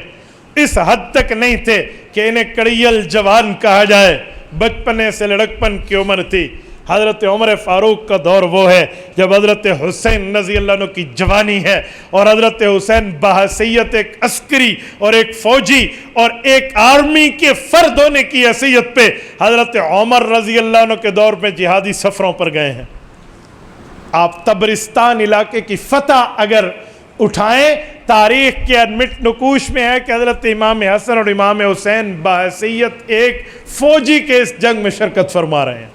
اس حد تک نہیں تھے کہ انہیں کڑیل جوان کہا جائے، بچپنے سے لڑکپن کی عمر تھی۔ حضرت عمر فاروق کا دور وہ ہے جب حضرت حسین رضی اللہ عنہ کی جوانی ہے، اور حضرت حسین بحیثیت ایک عسکری اور ایک فوجی اور ایک آرمی کے فرد ہونے کی حیثیت پہ حضرت عمر رضی اللہ عنہ کے دور میں جہادی سفروں پر گئے ہیں۔ آپ تبرستان علاقے کی فتح اگر اٹھائیں، تاریخ کے انمٹ نقوش میں ہے کہ حضرت امام حسن اور امام حسین بحیثیت ایک فوجی کے اس جنگ میں شرکت فرما رہے ہیں۔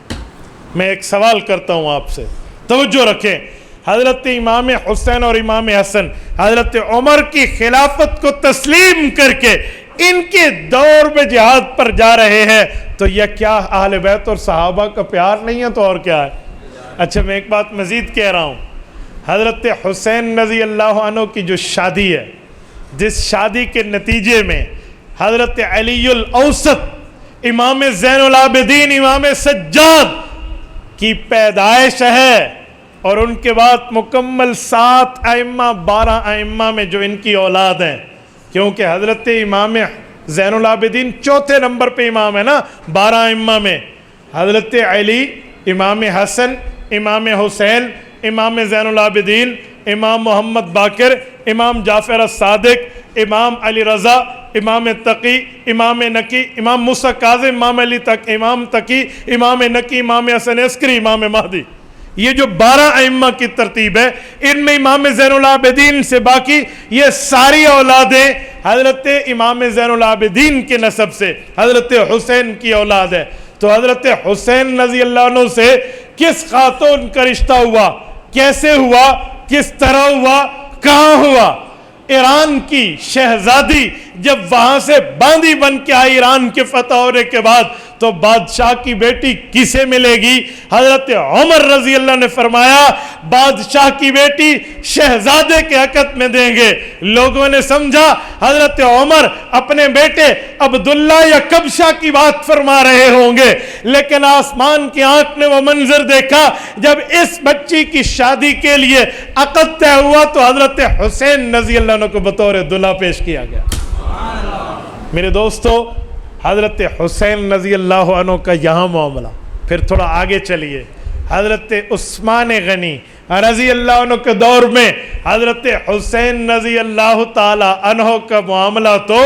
میں ایک سوال کرتا ہوں آپ سے، توجہ رکھیں، حضرت امام حسین اور امام حسن حضرت عمر کی خلافت کو تسلیم کر کے ان کے دور میں جہاد پر جا رہے ہیں، تو یہ کیا اہل بیت اور صحابہ کا پیار نہیں ہے تو اور کیا ہے؟ اچھا، میں ایک بات مزید کہہ رہا ہوں، حضرت حسین رضی اللہ عنہ کی جو شادی ہے، جس شادی کے نتیجے میں حضرت علی الاوسط امام زین العابدین امام سجاد کی پیدائش ہے، اور ان کے بعد مکمل 7 ائمہ 12 ائمہ میں جو ان کی اولاد ہیں، کیونکہ حضرت امام زین العابدین 4تھے نمبر پہ امام ہے نا 12 ائمہ میں، حضرت علی، امام حسن، امام حسین، امام زین العابدین، امام محمد باقر، امام جعفر الصادق، امام علی رضا، امام تقی، امام نقی، امام موسیٰ کاظم، امام علی تک، امام تقی، امام نقی، امام حسن عسکری، امام مہدی۔ یہ جو 12 ائمہ کی ترتیب ہے، ان میں امام زین العابدین سے باقی یہ ساری اولادیں حضرت امام زین العابدین کے نسب سے حضرت حسین کی اولاد ہے۔ تو حضرت حسین رضی اللہ عنہ سے کس خاتون کا رشتہ ہوا، کیسے ہوا، کس طرح ہوا، کہاں ہوا؟ ایران کی شہزادی جب وہاں سے باندی بن کے آئی ایران کے فتح ہونے کے بعد، تو بادشاہ کی بیٹی کسے ملے گی؟ حضرت عمر رضی اللہ نے فرمایا بادشاہ کی بیٹی شہزادے کے حقت میں دیں گے۔ لوگوں نے سمجھا حضرت عمر اپنے بیٹے عبداللہ یا کبشہ کی بات فرما رہے ہوں گے، لیکن آسمان کی آنکھ نے وہ منظر دیکھا جب اس بچی کی شادی کے لیے عقد طے ہوا تو حضرت حسین رضی اللہ عنہ کو بطور دلہا پیش کیا گیا۔ میرے دوستو، حضرت حسین رضی اللہ عنہ کا یہاں معاملہ، پھر تھوڑا آگے چلیے، حضرت عثمان غنی رضی اللہ عنہ کے دور میں حضرت حسین رضی اللہ تعالی عنہ کا معاملہ تو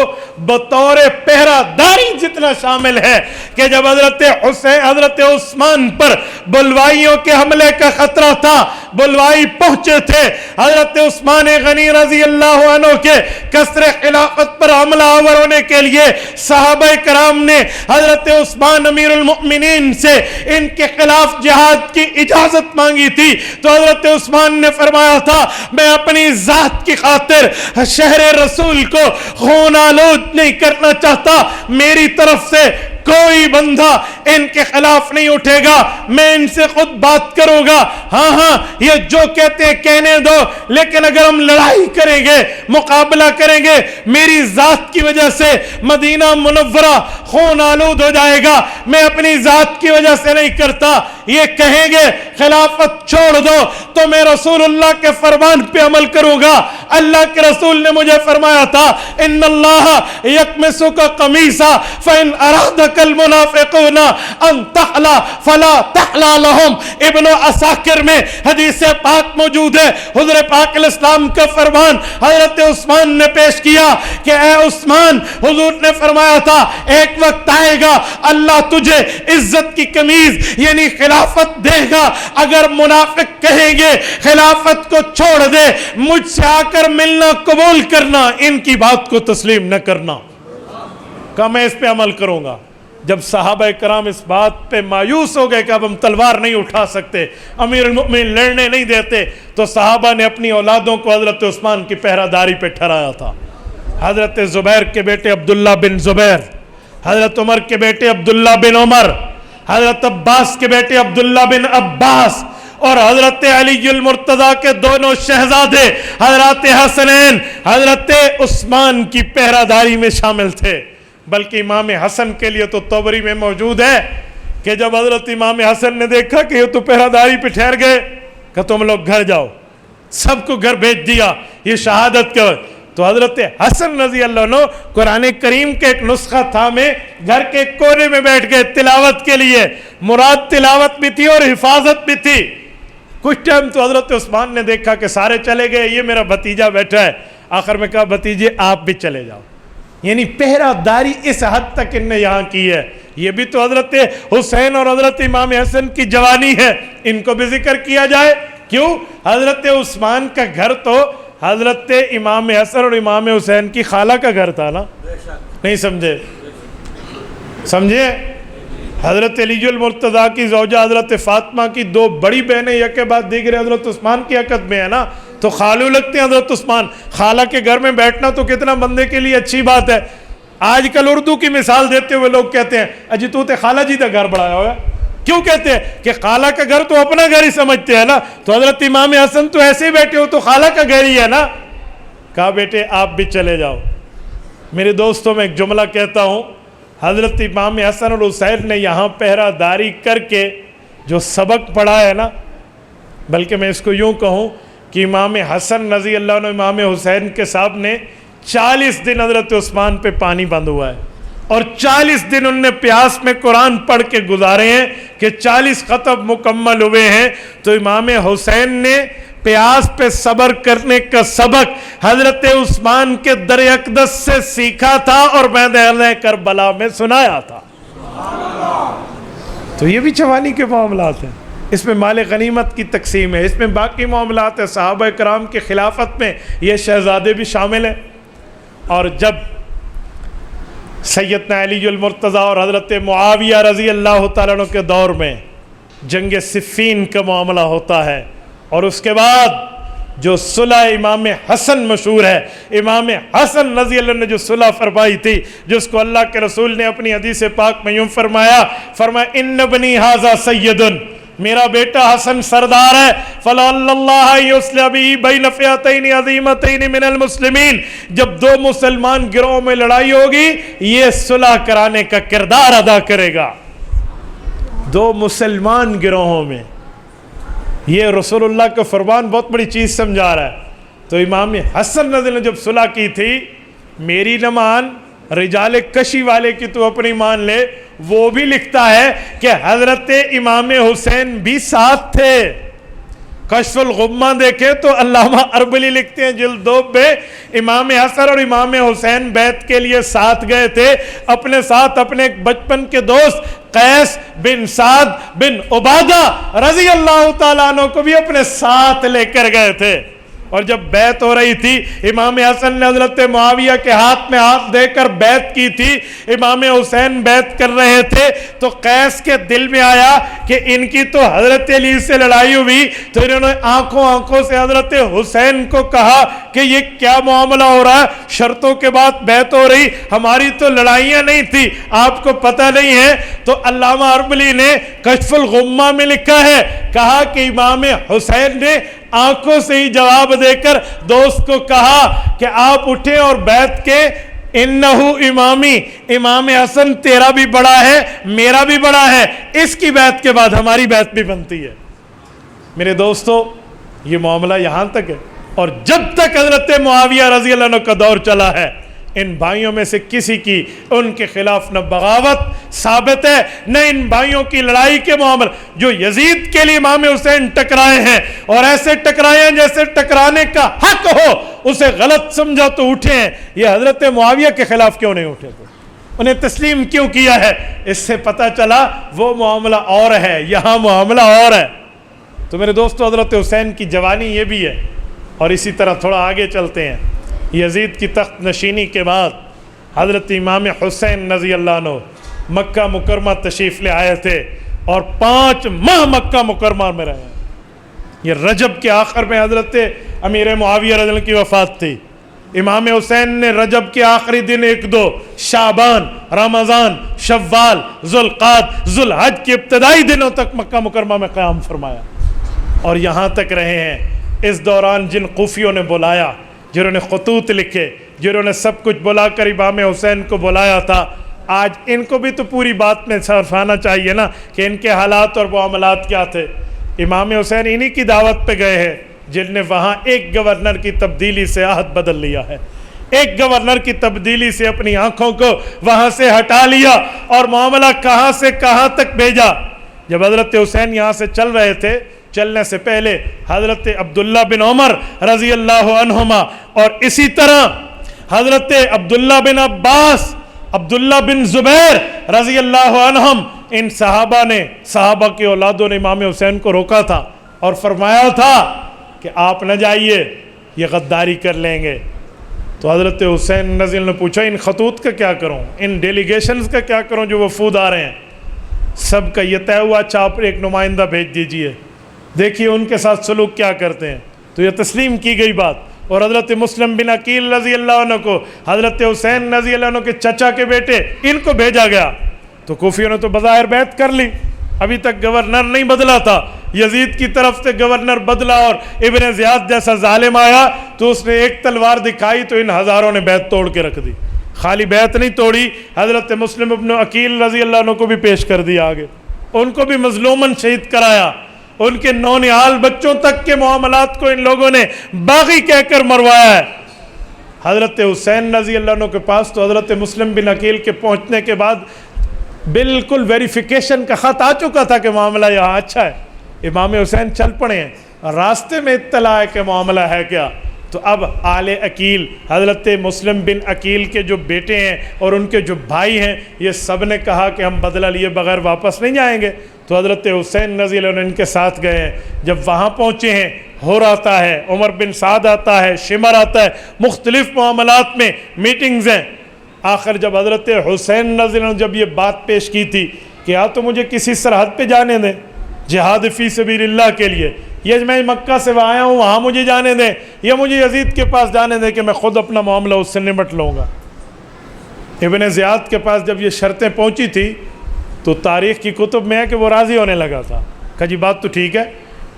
بطور پہرہ داری جتنا شامل ہے کہ جب حضرت عثمان پر بلوائیوں کے حملے کا خطرہ تھا، بلوائی پہنچے تھے، حضرت عثمان غنی رضی اللہ عنہ کے قصر خلافت پر حملہ آور ہونے کے لیے صحابہ کرام نے حضرت عثمان امیر المؤمنین سے ان کے خلاف جہاد کی اجازت مانگی تھی، تو حضرت عثمان نے فرمایا تھا میں اپنی ذات کی خاطر شہر رسول کو خون آلود نہیں کرنا چاہتا، میری طرف سے کوئی بندہ ان کے خلاف نہیں اٹھے گا، میں ان سے خود بات کروں گا، ہاں یہ جو کہتے ہیں کہنے دو، لیکن اگر ہم لڑائی کریں گے، مقابلہ کریں گے، میری ذات کی وجہ سے مدینہ منورہ خون آلود ہو جائے گا، میں اپنی ذات کی وجہ سے نہیں کرتا، یہ کہیں گے خلافت چھوڑ دو تو میں رسول اللہ کے فرمان پہ عمل کروں گا۔ اللہ کے رسول نے مجھے فرمایا تھا ان اللہ یکمسک قمیصا فإن ارادک المنافقون ان تحلا فلا تحلا لهم۔ ابن عساکر میں حدیث پاک موجود ہے، حضور پاک علیہ السلام کا فرمان حضرت عثمان نے پیش کیا کہ اے عثمان، حضور نے فرمایا تھا ایک وقت آئے گا اللہ تجھے عزت کی قمیض یعنی خلافت دے گا، اگر منافق کہیں گے خلافت کو چھوڑ دے، مجھ سے آ کر ملنا قبول کرنا، ان کی بات کو تسلیم نہ کرنا، کہا میں اس پہ عمل کروں گا۔ جب صحابہ کرام اس بات پہ مایوس ہو گئے کہ اب ہم تلوار نہیں اٹھا سکتے، امیر المؤمنین لڑنے نہیں دیتے، تو صحابہ نے اپنی اولادوں کو حضرت عثمان کی پہرہ داری پہ ٹھہرایا تھا۔ حضرت زبیر کے بیٹے عبداللہ بن زبیر، حضرت عمر کے بیٹے عبداللہ بن عمر، حضرت عباس کے بیٹے عبداللہ بن عباس، اور حضرت علی المرتضیٰ کے دونوں شہزادے حضرت حسنین حضرت عثمان کی پہرہ داری میں شامل تھے۔ بلکہ امام حسن کے لیے تو طبری میں موجود ہے کہ جب حضرت امام حسن نے دیکھا کہ یہ تو پہرہ داری پہ ٹھہر گئے، کہ تم لوگ گھر جاؤ، سب کو گھر بھیج دیا، یہ شہادت کا۔ تو حضرت حسن رضی اللہ عنہ قرآن کریم کے ایک نسخہ تھا میں گھر کے کونے میں بیٹھ گئے تلاوت کے لیے، مراد تلاوت بھی تھی اور حفاظت بھی تھی۔ کچھ ٹائم تو حضرت عثمان نے دیکھا کہ سارے چلے گئے، یہ میرا بھتیجا بیٹھا ہے، آخر میں کہا بھتیجے آپ بھی چلے جاؤ۔ یعنی پہرہ داری اس حد تک ان نے یہاں کی ہے۔ یہ بھی تو حضرت حسین اور حضرت امام حسن کی جوانی ہے، ان کو بھی ذکر کیا جائے، کیوں؟ حضرت عثمان کا گھر تو حضرت امام حسن اور امام حسین کی خالہ کا گھر تھا نا، نہیں سمجھے؟ حضرت علی المرتضیٰ کی زوجہ حضرت فاطمہ کی دو بڑی بہنیں یک کے بعد دیگر حضرت عثمان کی عقد میں ہے نا، تو خالو لگتے ہیں حضرت عثمان۔ خالہ کے گھر میں بیٹھنا تو کتنا بندے کے لیے اچھی بات ہے۔ آج کل اردو کی مثال دیتے ہوئے لوگ کہتے ہیں اجی تو تے خالہ جی کا گھر بڑھایا ہوا ہے، کیوں کہتے ہیں کہ خالہ کا گھر تو اپنا گھر ہی سمجھتے ہیں نا، تو حضرت امام حسن تو ایسے ہی بیٹھے ہو تو خالہ کا گھر ہی ہے نا۔ کہا بیٹے آپ بھی چلے جاؤ۔ میرے دوستوں میں ایک جملہ کہتا ہوں، حضرت امام حسن اور حسین نے یہاں پہرہ داری کر کے جو سبق پڑھا ہے نا، بلکہ میں اس کو یوں کہوں کہ امام حسن رضی اللہ عنہ امام حسین کے سامنے 40 دن حضرت عثمان پہ پانی بند ہوا ہے، اور 40 دن ان نے پیاس میں قرآن پڑھ کے گزارے ہیں کہ 40 ختم مکمل ہوئے ہیں۔ تو امام حسین نے پیاس پہ صبر کرنے کا سبق حضرت عثمان کے در اقدس سے سیکھا تھا اور میدان کربلا میں سنایا تھا۔ تو یہ بھی جوانی کے معاملات ہیں، اس میں مال غنیمت کی تقسیم ہے، اس میں باقی معاملات ہیں، صحابہ کرام کی خلافت میں یہ شہزادے بھی شامل ہیں۔ اور جب سیدنا علی المرتضیٰ اور حضرت معاویہ رضی اللہ تعالیٰ عنہ کے دور میں جنگ صفین کا معاملہ ہوتا ہے، اور اس کے بعد جو صلح امام حسن مشہور ہے، امام حسن رضی اللہ عنہ نے جو صلح فرمائی تھی، جس کو اللہ کے رسول نے اپنی حدیث پاک میں یوں فرمایا ان ابنی ھذا سید، میرا بیٹا حسن سردار ہے، فلعل اللہ یصلح بہ بین فئتین عظیمتین من المسلمین، جب دو مسلمان گروہوں میں لڑائی ہوگی یہ صلح کرانے کا کردار ادا کرے گا۔ دو مسلمان گروہوں میں، یہ رسول اللہ کا فرمان بہت بڑی چیز سمجھا رہا ہے۔ تو امام حسن رضی اللہ نے جب صلح کی تھی، میری نہ مان، رجال کشی والے کی تو اپنی مان لے، وہ بھی لکھتا ہے کہ حضرت امام حسین بھی ساتھ تھے، کشف الغمہ دیکھیں تو علامہ اربلی لکھتے ہیں جلد 2 پہ، امام حسن اور امام حسین بیعت کے لیے ساتھ گئے تھے، اپنے ساتھ اپنے ایک بچپن کے دوست قیس بن سعد بن عبادہ رضی اللہ تعالیٰ عنہ کو بھی اپنے ساتھ لے کر گئے تھے۔ اور جب بیعت ہو رہی تھی، امام حسن نے حضرت معاویہ کے ہاتھ میں ہاتھ دے کر بیعت کی تھی، امام حسین بیعت کر رہے تھے، تو قیس کے دل میں آیا کہ ان کی تو حضرت علی سے لڑائی ہوئی، تو انہوں نے آنکھوں سے حضرت حسین کو کہا کہ یہ کیا معاملہ ہو رہا ہے، شرطوں کے بعد بیعت ہو رہی، ہماری تو لڑائیاں نہیں تھی، آپ کو پتہ نہیں ہے۔ تو علامہ اربلی نے کشف الغمہ میں لکھا ہے، کہا کہ امام حسین نے آنکھوں سے ہی جواب دے کر دوست کو کہا کہ آپ اٹھیں اور بیعت کے، انہو امامی، امام حسن تیرا بھی بڑا ہے میرا بھی بڑا ہے، اس کی بیعت کے بعد ہماری بیعت بھی بنتی ہے۔ میرے دوستو، یہ معاملہ یہاں تک ہے، اور جب تک حضرت معاویہ رضی اللہ عنہ کا دور چلا ہے، ان بھائیوں میں سے کسی کی ان کے خلاف نہ بغاوت ثابت ہے، نہ ان بھائیوں کی لڑائی کے معاملے۔ جو یزید کے لیے امام حسین ٹکرائے ہیں، اور ایسے ٹکرائے ہیں جیسے ٹکرانے کا حق ہو، اسے غلط سمجھا تو اٹھے ہیں، یہ حضرت معاویہ کے خلاف کیوں نہیں اٹھے تھے؟ انہیں تسلیم کیوں کیا ہے؟ اس سے پتہ چلا وہ معاملہ اور ہے، یہاں معاملہ اور ہے۔ تو میرے دوستو، حضرت حسین کی جوانی یہ بھی ہے۔ اور اسی طرح تھوڑا آگے چلتے ہیں، یزید کی تخت نشینی کے بعد حضرت امام حسین رضی اللہ عنہ مکہ مکرمہ تشریف لے آئے تھے، اور 5 ماہ مکہ مکرمہ میں رہے۔ یہ رجب کے آخر میں حضرت امیر معاویہ رضی اللہ عنہ کی وفات تھی۔ امام حسین نے رجب کے آخری دن 1-2 شعبان، رمضان، شوال، ذوالقعدہ، ذوالحج کے ابتدائی دنوں تک مکہ مکرمہ میں قیام فرمایا، اور یہاں تک رہے ہیں۔ اس دوران جن خفیوں نے بلایا، جنہوں نے خطوط لکھے، جنہوں نے سب کچھ بلا کر امام حسین کو بلایا تھا، آج ان کو بھی تو پوری بات میں صرف آنا چاہیے نا کہ ان کے حالات اور معاملات کیا تھے۔ امام حسین انہی کی دعوت پہ گئے ہیں جن نے وہاں ایک گورنر کی تبدیلی سے عہد بدل لیا ہے، ایک گورنر کی تبدیلی سے اپنی آنکھوں کو وہاں سے ہٹا لیا، اور معاملہ کہاں سے کہاں تک بھیجا۔ جب حضرت حسین یہاں سے چل رہے تھے، چلنے سے پہلے حضرت عبداللہ بن عمر رضی اللہ عنہما، اور اسی طرح حضرت عبداللہ بن عباس، عبداللہ بن زبیر رضی اللہ عنہم، ان صحابہ کے اولادوں نے امام حسین کو روکا تھا اور فرمایا تھا کہ آپ نہ جائیے، یہ غداری کر لیں گے۔ تو حضرت حسین رضی اللہ عنہ نے پوچھا ان خطوط کا کیا کروں، ان ڈیلیگیشنز کا کیا کروں جو وفود آ رہے ہیں؟ سب کا یہ طے ہوا، چاپ ایک نمائندہ بھیج دیجئے، دیکھیے ان کے ساتھ سلوک کیا کرتے ہیں۔ تو یہ تسلیم کی گئی بات، اور حضرت مسلم بن عقیل رضی اللہ عنہ کو حضرت حسین رضی اللہ عنہ کے چچا کے بیٹے ان کو بھیجا گیا۔ تو کوفیوں نے تو بظاہر بیعت کر لی، ابھی تک گورنر نہیں بدلا تھا، یزید کی طرف سے گورنر بدلا اور ابن زیاد جیسا ظالم آیا تو اس نے ایک تلوار دکھائی تو ان ہزاروں نے بیعت توڑ کے رکھ دی۔ خالی بیعت نہیں توڑی، حضرت مسلم بن عقیل رضی اللہ عنہ کو بھی پیش کر دیا آگے، ان کو بھی مظلوماً شہید کرایا، ان کے نونہال بچوں تک کے معاملات کو ان لوگوں نے باغی کہہ کر مروایا ہے۔ حضرت حسین رضی اللہ عنہ کے پاس تو حضرت مسلم بن عقیل کے پہنچنے کے بعد بالکل ویریفیکیشن کا خط آ چکا تھا کہ معاملہ یہاں اچھا ہے۔ امام حسین چل پڑے ہیں، راستے میں اطلاع ہے کہ معاملہ ہے کیا۔ تو اب آل عقیل، حضرت مسلم بن عقیل کے جو بیٹے ہیں اور ان کے جو بھائی ہیں، یہ سب نے کہا کہ ہم بدلہ لیے بغیر واپس نہیں جائیں گے۔ تو حضرت حسین رضی اللہ عنہ ان کے ساتھ گئے ہیں۔ جب وہاں پہنچے ہیں، ہور آتا ہے، عمر بن سعد آتا ہے، شمر آتا ہے، مختلف معاملات میں میٹنگز ہیں۔ آخر جب حضرت حسین رضی اللہ عنہ جب یہ بات پیش کی تھی کہ یا تو مجھے کسی سرحد پہ جانے دیں جہاد فی سبیل اللہ کے لیے، یہ میں مکہ سے آیا ہوں وہاں مجھے جانے دیں، یا مجھے یزید کے پاس جانے دیں کہ میں خود اپنا معاملہ اس سے نمٹ لوں گا۔ ابن زیاد کے پاس جب یہ شرطیں پہنچی تھی تو تاریخ کی کتب میں ہے کہ وہ راضی ہونے لگا تھا، کہا جی بات تو ٹھیک ہے،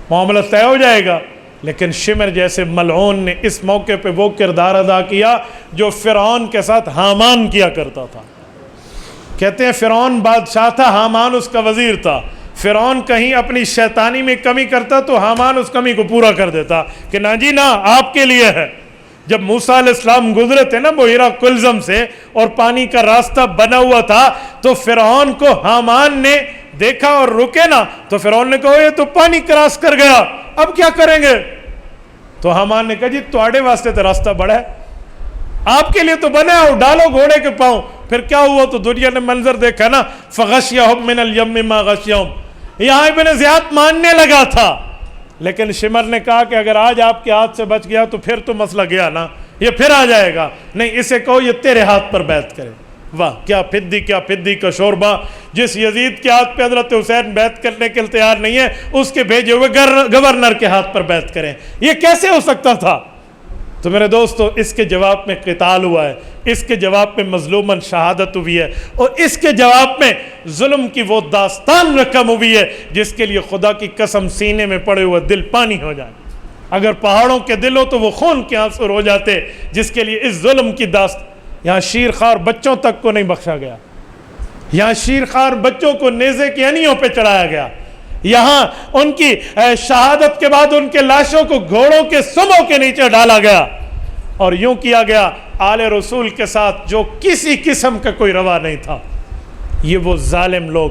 معاملہ طے ہو جائے گا۔ لیکن شمر جیسے ملعون نے اس موقع پہ وہ کردار ادا کیا جو فرعون کے ساتھ حامان کیا کرتا تھا۔ کہتے ہیں فرعون بادشاہ تھا، حامان اس کا وزیر تھا۔ فرعون کہیں اپنی شیطانی میں کمی کرتا تو حامان اس کمی کو پورا کر دیتا کہ نہ جی نہ، آپ کے لیے ہے۔ جب موسیٰ علیہ السلام گزرے تھے نا بحیرہ کلزم سے اور پانی کا راستہ بنا ہوا تھا، تو فرعون کو حامان نے دیکھا اور رکے نا تو فرعون نے کہا یہ تو پانی کراس کر گیا، اب کیا کریں گے؟ تو حامان نے کہا جی تواڑے واسطے تو راستہ بڑا ہے، آپ کے لیے تو بنے اور ڈالو گھوڑے کے پاؤں۔ پھر کیا ہوا تو دنیا نے منظر دیکھا نا، فغشیہم من الیم ما غشیہم، یہاں ابن زیاد ماننے لگا تھا، لیکن شمر نے کہا کہ اگر آج آپ کے ہاتھ سے بچ گیا تو پھر تو مسئلہ گیا نا، یہ پھر آ جائے گا، نہیں اسے کہو یہ تیرے ہاتھ پر بیعت کرے۔ واہ کیا پھدی کا شوربہ، جس یزید کے ہاتھ پہ حضرت حسین بیعت کرنے کے لیے تیار نہیں ہے، اس کے بھیجے ہوئے گورنر کے ہاتھ پر بیعت کریں، یہ کیسے ہو سکتا تھا؟ تو میرے دوستو اس کے جواب میں قتال ہوا ہے، اس کے جواب میں مظلوماً شہادت ہوئی ہے، اور اس کے جواب میں ظلم کی وہ داستان رقم ہوئی ہے جس کے لیے خدا کی قسم سینے میں پڑے ہوئے دل پانی ہو جائے۔ اگر پہاڑوں کے دل ہو تو وہ خون کے آنسو ہو جاتے، جس کے لیے اس ظلم کی یہاں شیر خوار بچوں تک کو نہیں بخشا گیا، یہاں شیر خوار بچوں کو نیزے کی انیوں پہ چڑھایا گیا، یہاں ان کی شہادت کے بعد ان کے لاشوں کو گھوڑوں کے سموں کے نیچے ڈالا گیا، اور یوں کیا گیا آل رسول کے ساتھ جو کسی قسم کا کوئی روا نہیں تھا۔ یہ وہ ظالم لوگ،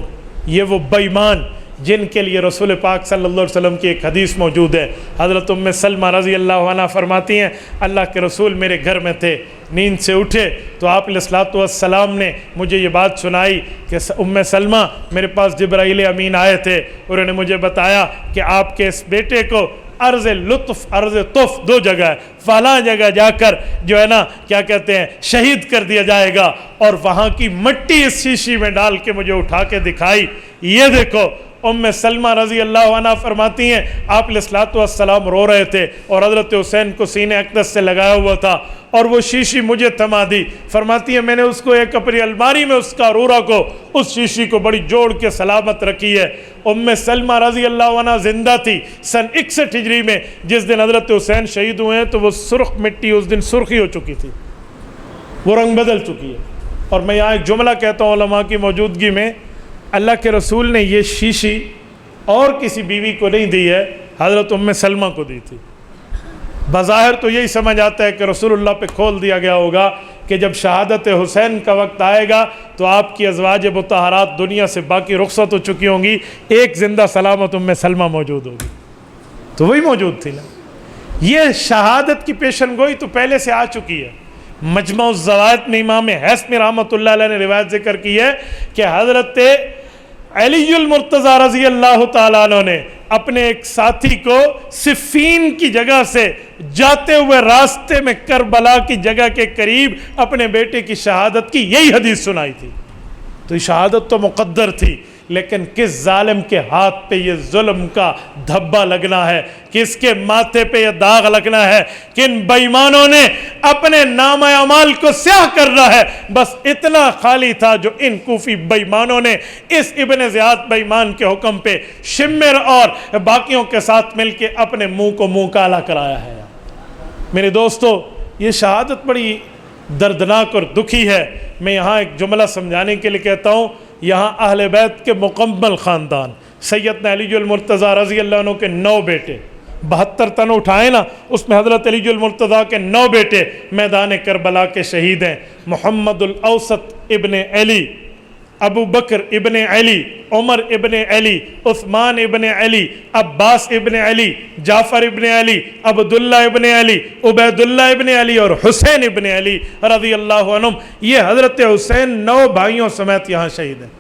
یہ وہ بے ایمان جن کے لیے رسول پاک صلی اللہ علیہ وسلم کی ایک حدیث موجود ہے۔ حضرت ام سلمہ رضی اللہ عنہ فرماتی ہیں اللہ کے رسول میرے گھر میں تھے، نیند سے اٹھے تو آپ علیہ الصلوۃ والسلام نے مجھے یہ بات سنائی کہ ام سلمہ میرے پاس جبرائیل امین آئے تھے، انہوں نے مجھے بتایا کہ آپ کے اس بیٹے کو عرض لطف عرض طف دو جگہ ہے، فلاں جگہ جا کر جو ہے نا کیا کہتے ہیں شہید کر دیا جائے گا، اور وہاں کی مٹی اس شیشی میں ڈال کے مجھے اٹھا کے دکھائی، یہ دیکھو۔ ام سلمہ رضی اللہ عنہ فرماتی ہیں آپ علیہ الصلوۃ والسلام رو رہے تھے اور حضرت حسین کو سینے اقدس سے لگایا ہوا تھا، اور وہ شیشی مجھے تھما دی۔ فرماتی ہے میں نے اس کو ایک اپنی الماری میں اس کا رورا کو اس شیشی کو بڑی جوڑ کے سلامت رکھی ہے۔ ام سلمہ رضی اللہ عنہ زندہ تھی سن 61 ہجری میں، جس دن حضرت حسین شہید ہوئے ہیں تو وہ سرخ مٹی اس دن سرخی ہو چکی تھی، وہ رنگ بدل چکی ہے۔ اور میں یہاں ایک جملہ کہتا ہوں علماء کی موجودگی میں، اللہ کے رسول نے یہ شیشی اور کسی بیوی کو نہیں دی ہے، حضرت ام سلمہ کو دی تھی۔ بظاہر تو یہی سمجھ آتا ہے کہ رسول اللہ پہ کھول دیا گیا ہوگا کہ جب شہادت حسین کا وقت آئے گا تو آپ کی ازواج مطہرات دنیا سے باقی رخصت ہو چکی ہوں گی، ایک زندہ سلامت ام سلمہ موجود ہوگی، تو وہی موجود تھی نا۔ یہ شہادت کی پیشن گوئی تو پہلے سے آ چکی ہے۔ مجمع الزوائد میں امام حیثمی رحمۃ اللہ علیہ نے روایت ذکر کی ہے کہ حضرت علی المرتضیٰ رضی اللہ تعالیٰ عنہ نے اپنے ایک ساتھی کو صفین کی جگہ سے جاتے ہوئے راستے میں کربلا کی جگہ کے قریب اپنے بیٹے کی شہادت کی یہی حدیث سنائی تھی۔ تو یہ شہادت تو مقدر تھی، لیکن کس ظالم کے ہاتھ پہ یہ ظلم کا دھبا لگنا ہے، کس کے ماتھے پہ یہ داغ لگنا ہے، کن بے ایمانوں نے اپنے نام اعمال کو سیاہ کرنا ہے۔ بس اتنا خالی تھا جو ان کوفی بے ایمانوں نے اس ابن زیاد بے ایمان کے حکم پہ شمر اور باقیوں کے ساتھ مل کے اپنے منہ کو منہ کالا کرایا ہے۔ میرے دوستو یہ شہادت بڑی دردناک اور دکھی ہے۔ میں یہاں ایک جملہ سمجھانے کے لیے کہتا ہوں، یہاں اہل بیت کے مکمل خاندان، سیدنا علی المرتضیٰ رضی اللہ عنہ کے 9 بیٹے، 72 تن اٹھائے نا، اس میں حضرت علی المرتضیٰ کے 9 بیٹے میدان کربلا کے شہید ہیں۔ محمد الاوسط ابن علی، ابو بکر ابن علی، عمر ابن علی، عثمان ابن علی، عباس ابن علی، جعفر ابن علی، عبداللہ ابن علی، عبیداللہ ابن علی اور حسین ابن علی رضی اللہ عنہم۔ یہ حضرت حسین 9 بھائیوں سمیت یہاں شہید ہیں،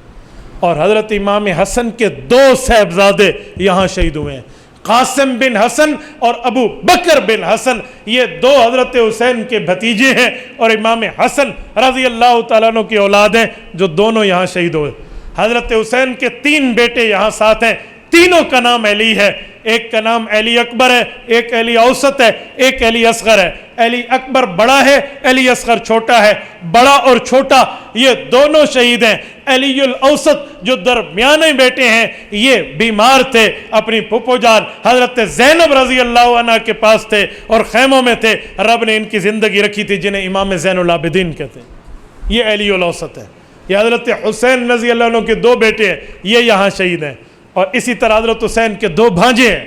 اور حضرت امام حسن کے 2 صاحبزادے یہاں شہید ہوئے ہیں، قاسم بن حسن اور ابو بکر بن حسن، یہ 2 حضرت حسین کے بھتیجے ہیں اور امام حسن رضی اللہ تعالیٰ عنہ کی اولاد ہیں، جو دونوں یہاں شہید ہوئے۔ حضرت حسین کے 3 بیٹے یہاں ساتھ ہیں، تینوں کا نام علی ہے، ایک کا نام علی اکبر ہے، ایک علی اوسط ہے، ایک علی اصغر ہے۔ علی اکبر بڑا ہے، علی اصغر چھوٹا ہے۔ بڑا اور چھوٹا یہ دونوں شہید ہیں۔ علی الاوسط جو درمیانے بیٹے ہیں یہ بیمار تھے، اپنی پھپھو جان حضرت زینب رضی اللہ عنہ کے پاس تھے اور خیموں میں تھے، رب نے ان کی زندگی رکھی تھی، جنہیں امام زین العابدین کہتے ہیں۔ یہ علی الاوسط ہے۔ یہ حضرت حسین رضی اللہ عنہ کے 2 بیٹے ہیں، یہ یہاں شہید ہیں۔ اور اسی طرح حضرت حسین کے 2 بھانجے ہیں،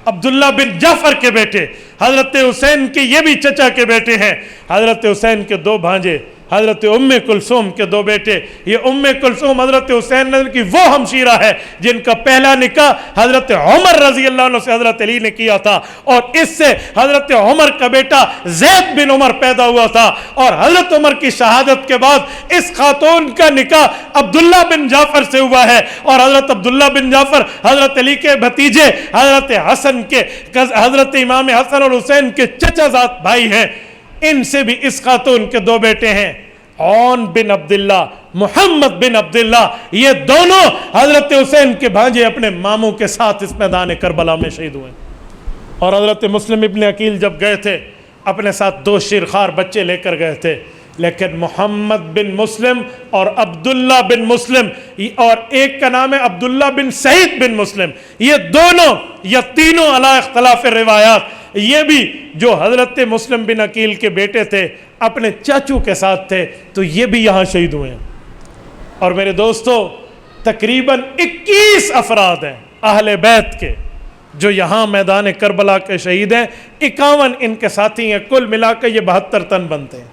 عبداللہ بن جعفر کے بیٹے، حضرت حسین کے یہ بھی چچا کے بیٹے ہیں۔ حضرت حسین کے 2 بھانجے حضرت ام کلثوم کے دو بیٹے. یہ ام کلثوم حضرت حسین نظر کی وہ ہمشیرہ ہے جن کا پہلا نکاح حضرت عمر رضی اللہ عنہ سے حضرت علی نے کیا تھا, اور اس سے حضرت عمر کا بیٹا زید بن عمر پیدا ہوا تھا, اور حضرت عمر کی شہادت کے بعد اس خاتون کا نکاح عبداللہ بن جعفر سے ہوا ہے, اور حضرت عبداللہ بن جعفر حضرت علی کے بھتیجے حضرت حسن کے حضرت امام حسن اور حسین کے چچا زاد بھائی ہیں. ان سے بھی اس خاتون کے دو بیٹے ہیں, عون بن عبداللہ, محمد بن عبداللہ. یہ دونوں حضرت حسین کے بھانجے اپنے ماموں کے ساتھ اس میدان کربلا میں شہید ہوئے. اور حضرت مسلم ابن عقیل جب گئے تھے اپنے ساتھ 2 شیرخوار بچے لے کر گئے تھے, لیکن محمد بن مسلم اور عبداللہ بن مسلم, اور ایک کا نام ہے عبداللہ بن سعید بن مسلم, یہ دونوں یا تینوں علی اختلاف روایات, یہ بھی جو حضرت مسلم بن عقیل کے بیٹے تھے اپنے چاچو کے ساتھ تھے, تو یہ بھی یہاں شہید ہوئے ہیں. اور میرے دوستو تقریباً 21 افراد ہیں اہل بیت کے جو یہاں میدان کربلا کے شہید ہیں. 51 ان کے ساتھی ہیں, کل ملا کے یہ 72 تن بنتے ہیں.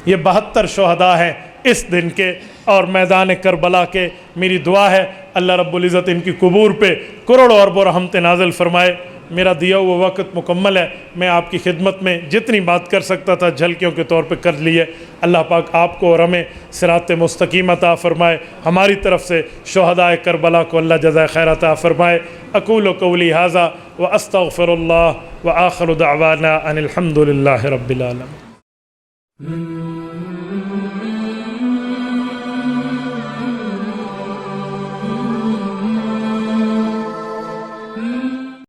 یہ 72 شہداء ہیں اس دن کے اور میدان کربلا کے. میری دعا ہے اللہ رب العزت ان کی قبور پہ کروڑوں اربوں رحمت نازل فرمائے. میرا دیا ہوا وقت مکمل ہے, میں آپ کی خدمت میں جتنی بات کر سکتا تھا جھلکیوں کے طور پہ کر لیے. اللہ پاک آپ کو اور ہمیں صراط مستقیم عطا فرمائے. ہماری طرف سے شہداء کربلا کو اللہ جزائے خیر عطا فرمائے. اقول قولی ھذا واستغفر اللہ وآخر دعوانا ان الحمد للہ رب العالمین.